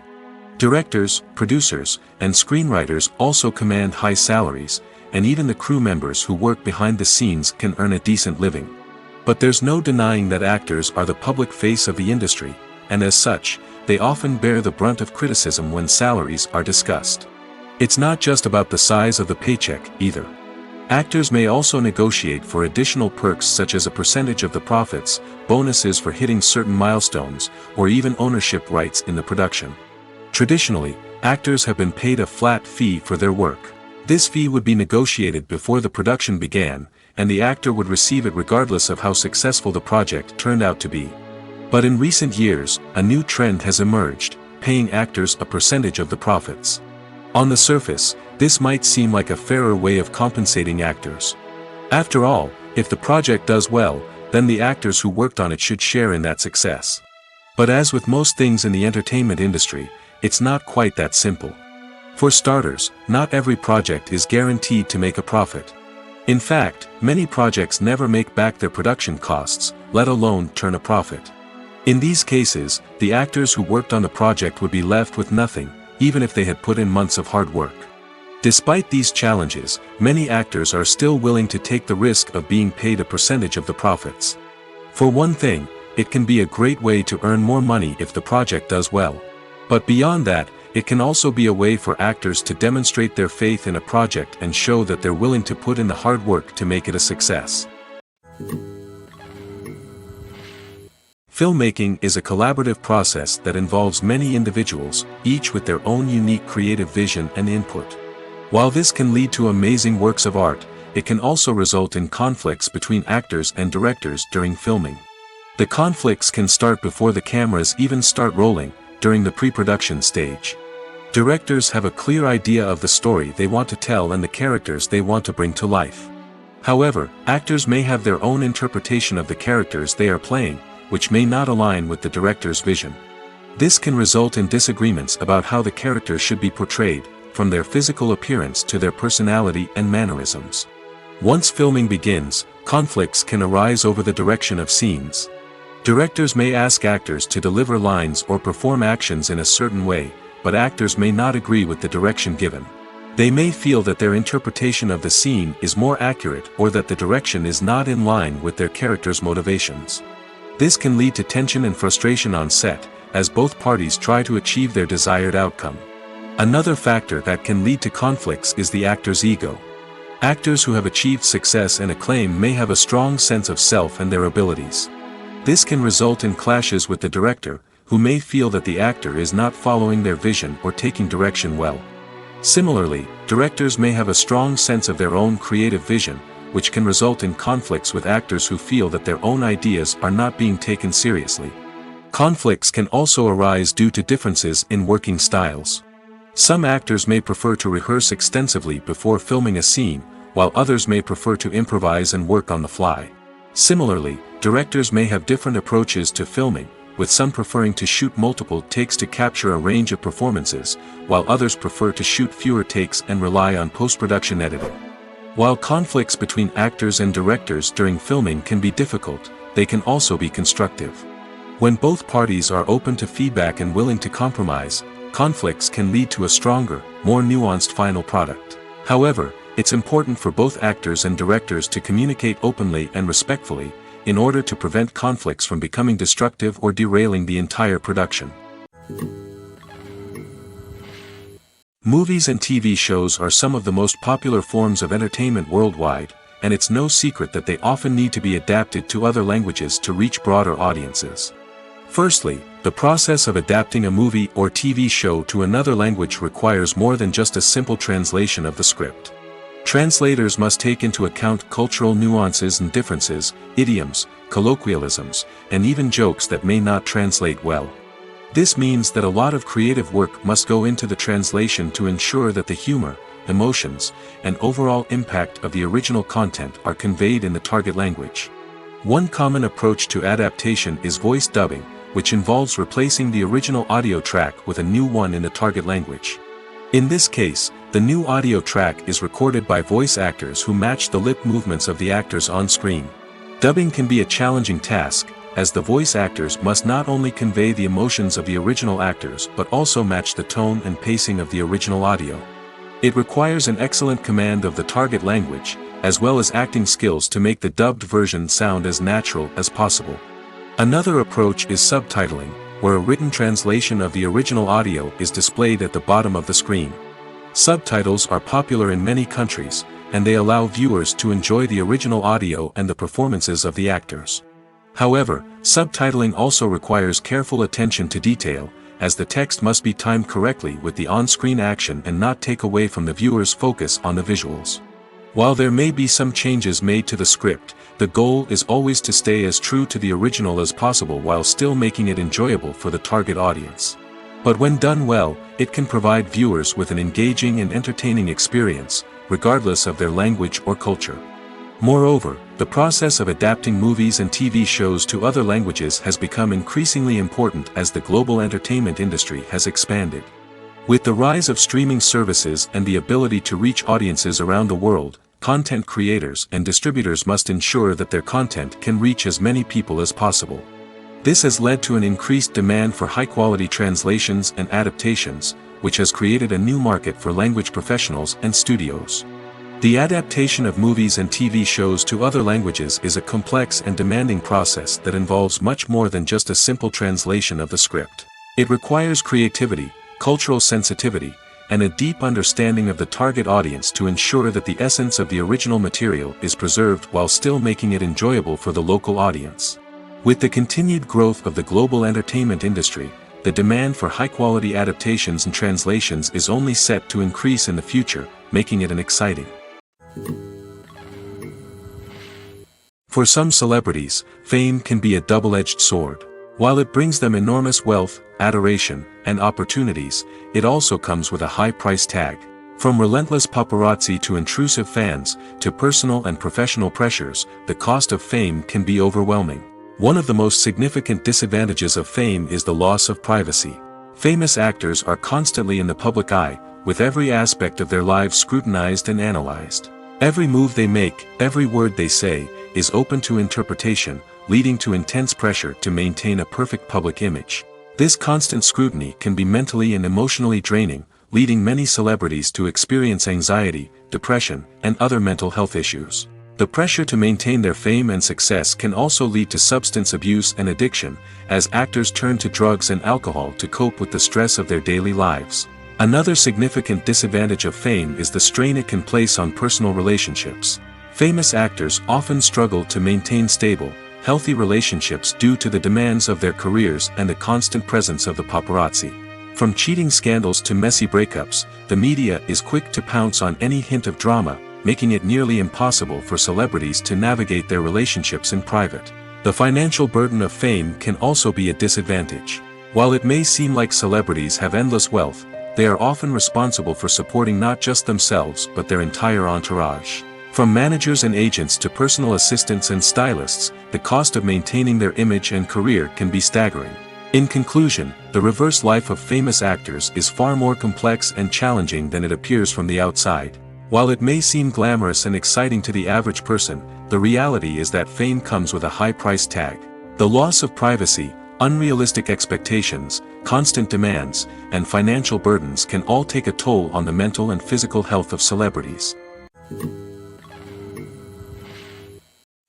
Directors, producers, and screenwriters also command high salaries, and even the crew members who work behind the scenes can earn a decent living. But there's no denying that actors are the public face of the industry, and as such, they often bear the brunt of criticism when salaries are discussed. It's not just about the size of the paycheck, either. Actors may also negotiate for additional perks such as a percentage of the profits, bonuses for hitting certain milestones, or even ownership rights in the production. Traditionally, actors have been paid a flat fee for their work. This fee would be negotiated before the production began, and the actor would receive it regardless of how successful the project turned out to be. But in recent years, a new trend has emerged, paying actors a percentage of the profits. On the surface, this might seem like a fairer way of compensating actors. After all, if the project does well, then the actors who worked on it should share in that success. But as with most things in the entertainment industry, it's not quite that simple. For starters, not every project is guaranteed to make a profit. In fact, many projects never make back their production costs, let alone turn a profit. In these cases, the actors who worked on the project would be left with nothing, even if they had put in months of hard work. Despite these challenges, many actors are still willing to take the risk of being paid a percentage of the profits. For one thing, it can be a great way to earn more money if the project does well. But beyond that, it can also be a way for actors to demonstrate their faith in a project and show that they're willing to put in the hard work to make it a success. Filmmaking is a collaborative process that involves many individuals, each with their own unique creative vision and input. While this can lead to amazing works of art, it can also result in conflicts between actors and directors during filming. The conflicts can start before the cameras even start rolling, during the pre-production stage. Directors have a clear idea of the story they want to tell and the characters they want to bring to life. However, actors may have their own interpretation of the characters they are playing, which may not align with the director's vision. This can result in disagreements about how the characters should be portrayed, from their physical appearance to their personality and mannerisms. Once filming begins, conflicts can arise over the direction of scenes. Directors may ask actors to deliver lines or perform actions in a certain way, but actors may not agree with the direction given. They may feel that their interpretation of the scene is more accurate or that the direction is not in line with their character's motivations. This can lead to tension and frustration on set, as both parties try to achieve their desired outcome. Another factor that can lead to conflicts is the actor's ego. Actors who have achieved success and acclaim may have a strong sense of self and their abilities. This can result in clashes with the director, who may feel that the actor is not following their vision or taking direction well. Similarly, directors may have a strong sense of their own creative vision, which can result in conflicts with actors who feel that their own ideas are not being taken seriously. Conflicts can also arise due to differences in working styles. Some actors may prefer to rehearse extensively before filming a scene, while others may prefer to improvise and work on the fly. Similarly, directors may have different approaches to filming, with some preferring to shoot multiple takes to capture a range of performances, while others prefer to shoot fewer takes and rely on post-production editing. While conflicts between actors and directors during filming can be difficult, they can also be constructive. When both parties are open to feedback and willing to compromise, conflicts can lead to a stronger, more nuanced final product. However, it's important for both actors and directors to communicate openly and respectfully, in order to prevent conflicts from becoming destructive or derailing the entire production. Movies and TV shows are some of the most popular forms of entertainment worldwide, and it's no secret that they often need to be adapted to other languages to reach broader audiences. Firstly, the process of adapting a movie or TV show to another language requires more than just a simple translation of the script. Translators must take into account cultural nuances and differences, idioms, colloquialisms, and even jokes that may not translate well. This means that a lot of creative work must go into the translation to ensure that the humor, emotions, and overall impact of the original content are conveyed in the target language. One common approach to adaptation is voice dubbing, which involves replacing the original audio track with a new one in the target language. In this case, the new audio track is recorded by voice actors who match the lip movements of the actors on screen. Dubbing can be a challenging task, as the voice actors must not only convey the emotions of the original actors but also match the tone and pacing of the original audio. It requires an excellent command of the target language, as well as acting skills to make the dubbed version sound as natural as possible. Another approach is subtitling, where a written translation of the original audio is displayed at the bottom of the screen. Subtitles are popular in many countries, and they allow viewers to enjoy the original audio and the performances of the actors. However, subtitling also requires careful attention to detail, as the text must be timed correctly with the on-screen action and not take away from the viewer's focus on the visuals. While there may be some changes made to the script, the goal is always to stay as true to the original as possible while still making it enjoyable for the target audience. But when done well, it can provide viewers with an engaging and entertaining experience, regardless of their language or culture. Moreover, the process of adapting movies and TV shows to other languages has become increasingly important as the global entertainment industry has expanded. With the rise of streaming services and the ability to reach audiences around the world, content creators and distributors must ensure that their content can reach as many people as possible. This has led to an increased demand for high-quality translations and adaptations, which has created a new market for language professionals and studios. The adaptation of movies and TV shows to other languages is a complex and demanding process that involves much more than just a simple translation of the script. It requires creativity, cultural sensitivity, and a deep understanding of the target audience to ensure that the essence of the original material is preserved while still making it enjoyable for the local audience. With the continued growth of the global entertainment industry, the demand for high-quality adaptations and translations is only set to increase in the future, making it an exciting. For some celebrities, fame can be a double-edged sword. While it brings them enormous wealth, adoration, and opportunities, it also comes with a high price tag. From relentless paparazzi to intrusive fans, to personal and professional pressures, the cost of fame can be overwhelming. One of the most significant disadvantages of fame is the loss of privacy. Famous actors are constantly in the public eye, with every aspect of their lives scrutinized and analyzed. Every move they make, every word they say, is open to interpretation, leading to intense pressure to maintain a perfect public image. This constant scrutiny can be mentally and emotionally draining, leading many celebrities to experience anxiety, depression, and other mental health issues. The pressure to maintain their fame and success can also lead to substance abuse and addiction, as actors turn to drugs and alcohol to cope with the stress of their daily lives. Another significant disadvantage of fame is the strain it can place on personal relationships. Famous actors often struggle to maintain stable, healthy relationships due to the demands of their careers and the constant presence of the paparazzi. From cheating scandals to messy breakups, the media is quick to pounce on any hint of drama, making it nearly impossible for celebrities to navigate their relationships in private. The financial burden of fame can also be a disadvantage. While it may seem like celebrities have endless wealth, they are often responsible for supporting not just themselves but their entire entourage. From managers and agents to personal assistants and stylists, the cost of maintaining their image and career can be staggering. In conclusion, the reverse life of famous actors is far more complex and challenging than it appears from the outside. While it may seem glamorous and exciting to the average person, the reality is that fame comes with a high price tag. The loss of privacy, unrealistic expectations, constant demands, and financial burdens can all take a toll on the mental and physical health of celebrities.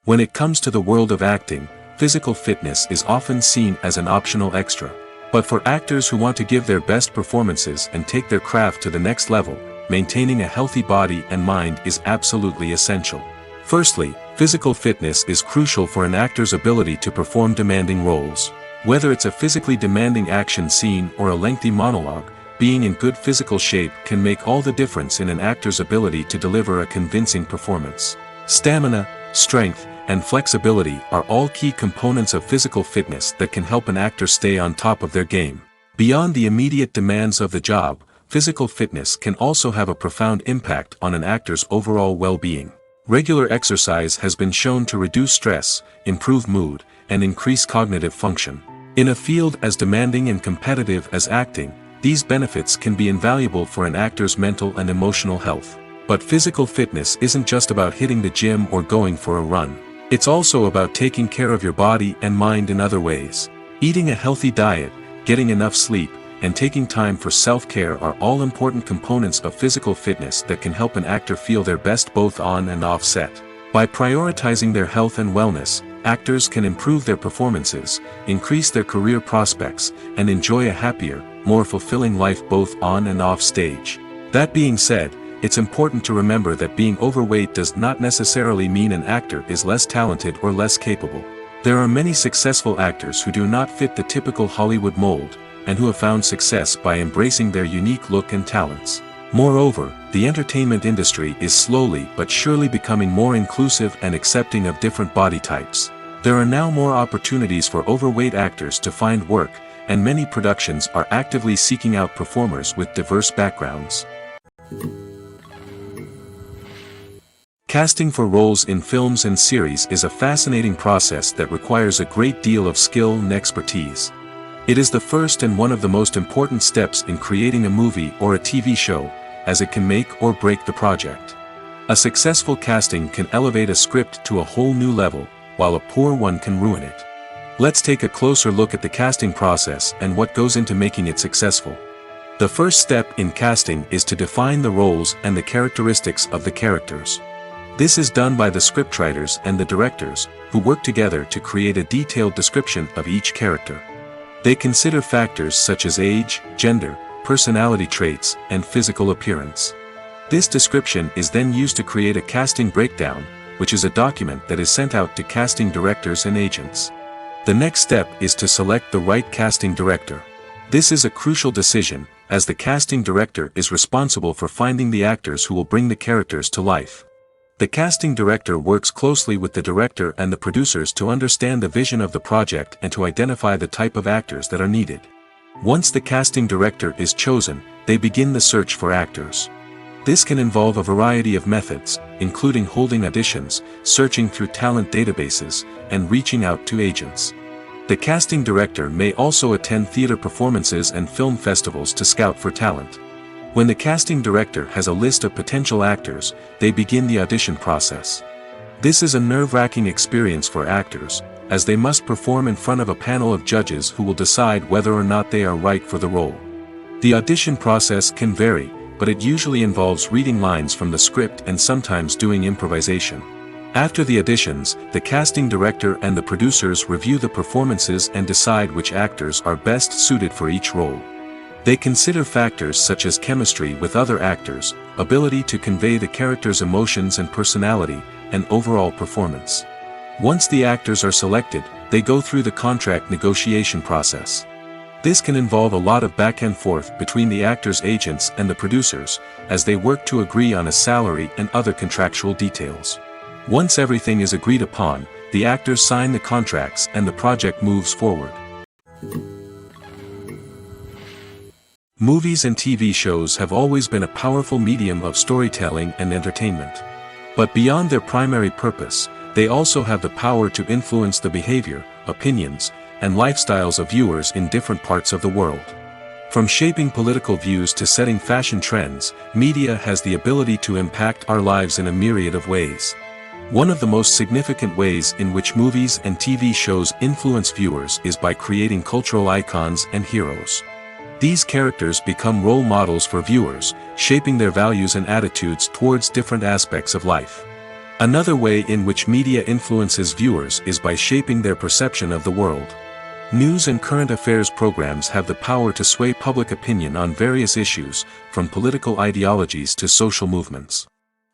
When it comes to the world of acting, physical fitness is often seen as an optional extra. But for actors who want to give their best performances and take their craft to the next level, maintaining a healthy body and mind is absolutely essential. Firstly, physical fitness is crucial for an actor's ability to perform demanding roles. Whether it's a physically demanding action scene or a lengthy monologue, being in good physical shape can make all the difference in an actor's ability to deliver a convincing performance. Stamina, strength, and flexibility are all key components of physical fitness that can help an actor stay on top of their game. Beyond the immediate demands of the job, physical fitness can also have a profound impact on an actor's overall well-being. Regular exercise has been shown to reduce stress, improve mood, and increase cognitive function. In a field as demanding and competitive as acting, these benefits can be invaluable for an actor's mental and emotional health. But physical fitness isn't just about hitting the gym or going for a run. It's also about taking care of your body and mind in other ways. Eating a healthy diet, getting enough sleep, and taking time for self-care are all important components of physical fitness that can help an actor feel their best both on and off set. By prioritizing their health and wellness, actors can improve their performances, increase their career prospects, and enjoy a happier, more fulfilling life both on and off stage. That being said, it's important to remember that being overweight does not necessarily mean an actor is less talented or less capable. There are many successful actors who do not fit the typical Hollywood mold, and who have found success by embracing their unique look and talents. Moreover, the entertainment industry is slowly but surely becoming more inclusive and accepting of different body types. There are now more opportunities for overweight actors to find work, and many productions are actively seeking out performers with diverse backgrounds. Casting for roles in films and series is a fascinating process that requires a great deal of skill and expertise. It is the first and one of the most important steps in creating a movie or a TV show, as it can make or break the project. A successful casting can elevate a script to a whole new level, while a poor one can ruin it. Let's take a closer look at the casting process and what goes into making it successful. The first step in casting is to define the roles and the characteristics of the characters. This is done by the scriptwriters and the directors, who work together to create a detailed description of each character. They consider factors such as age, gender, personality traits, and physical appearance. This description is then used to create a casting breakdown, which is a document that is sent out to casting directors and agents. The next step is to select the right casting director. This is a crucial decision, as the casting director is responsible for finding the actors who will bring the characters to life. The casting director works closely with the director and the producers to understand the vision of the project and to identify the type of actors that are needed. Once the casting director is chosen, they begin the search for actors. This can involve a variety of methods, including holding auditions, searching through talent databases, and reaching out to agents. The casting director may also attend theater performances and film festivals to scout for talent. When the casting director has a list of potential actors, they begin the audition process. This is a nerve-wracking experience for actors, as they must perform in front of a panel of judges who will decide whether or not they are right for the role. The audition process can vary, but it usually involves reading lines from the script and sometimes doing improvisation. After the auditions, the casting director and the producers review the performances and decide which actors are best suited for each role. They consider factors such as chemistry with other actors, ability to convey the character's emotions and personality, and overall performance. Once the actors are selected, they go through the contract negotiation process. This can involve a lot of back and forth between the actors' agents and the producers, as they work to agree on a salary and other contractual details. Once everything is agreed upon, the actors sign the contracts and the project moves forward. Movies and TV shows have always been a powerful medium of storytelling and entertainment. But beyond their primary purpose, they also have the power to influence the behavior, opinions, and lifestyles of viewers in different parts of the world. From shaping political views to setting fashion trends, media has the ability to impact our lives in a myriad of ways. One of the most significant ways in which movies and TV shows influence viewers is by creating cultural icons and heroes. These characters become role models for viewers, shaping their values and attitudes towards different aspects of life. Another way in which media influences viewers is by shaping their perception of the world. News and current affairs programs have the power to sway public opinion on various issues, from political ideologies to social movements.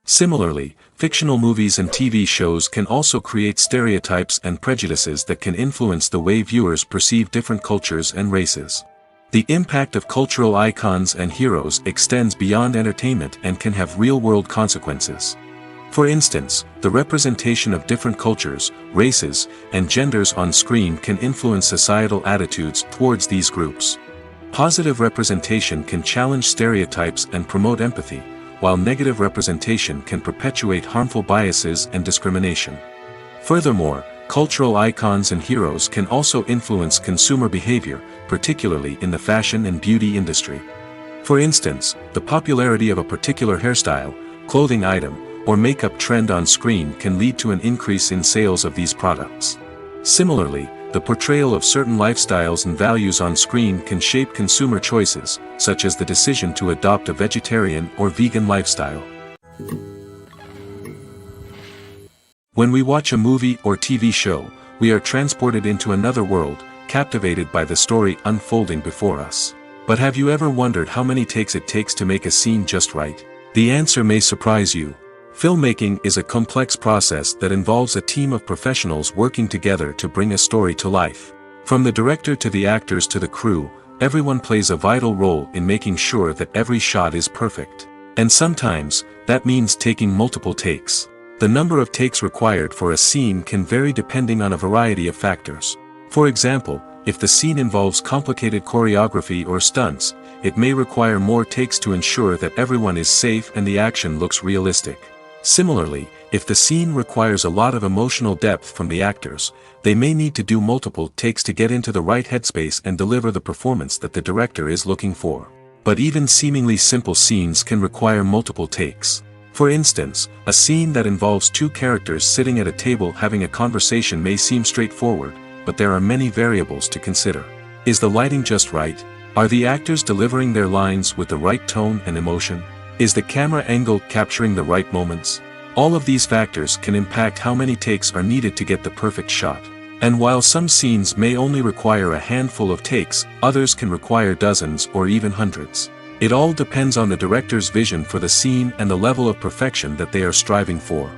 Similarly, fictional movies and TV shows can also create stereotypes and prejudices that can influence the way viewers perceive different cultures and races. The impact of cultural icons and heroes extends beyond entertainment and can have real-world consequences. For instance, the representation of different cultures, races, and genders on screen can influence societal attitudes towards these groups. Positive representation can challenge stereotypes and promote empathy, while negative representation can perpetuate harmful biases and discrimination. Furthermore, cultural icons and heroes can also influence consumer behavior, particularly in the fashion and beauty industry. For instance, the popularity of a particular hairstyle, clothing item, or makeup trend on screen can lead to an increase in sales of these products. Similarly, the portrayal of certain lifestyles and values on screen can shape consumer choices, such as the decision to adopt a vegetarian or vegan lifestyle. When we watch a movie or TV show, we are transported into another world, captivated by the story unfolding before us. But have you ever wondered how many takes it takes to make a scene just right? The answer may surprise you. Filmmaking is a complex process that involves a team of professionals working together to bring a story to life. From the director to the actors to the crew, everyone plays a vital role in making sure that every shot is perfect. And sometimes, that means taking multiple takes. The number of takes required for a scene can vary depending on a variety of factors. For example, if the scene involves complicated choreography or stunts, it may require more takes to ensure that everyone is safe and the action looks realistic. Similarly, If the scene requires a lot of emotional depth from the actors, they may need to do multiple takes to get into the right headspace and deliver the performance that the director is looking for. But even seemingly simple scenes can require multiple takes. For instance, a scene that involves two characters sitting at a table having a conversation may seem straightforward, but there are many variables to consider. Is the lighting just right? Are the actors delivering their lines with the right tone and emotion? Is the camera angle capturing the right moments? All of these factors can impact how many takes are needed to get the perfect shot. And while some scenes may only require a handful of takes, others can require dozens or even hundreds. It all depends on the director's vision for the scene and the level of perfection that they are striving for.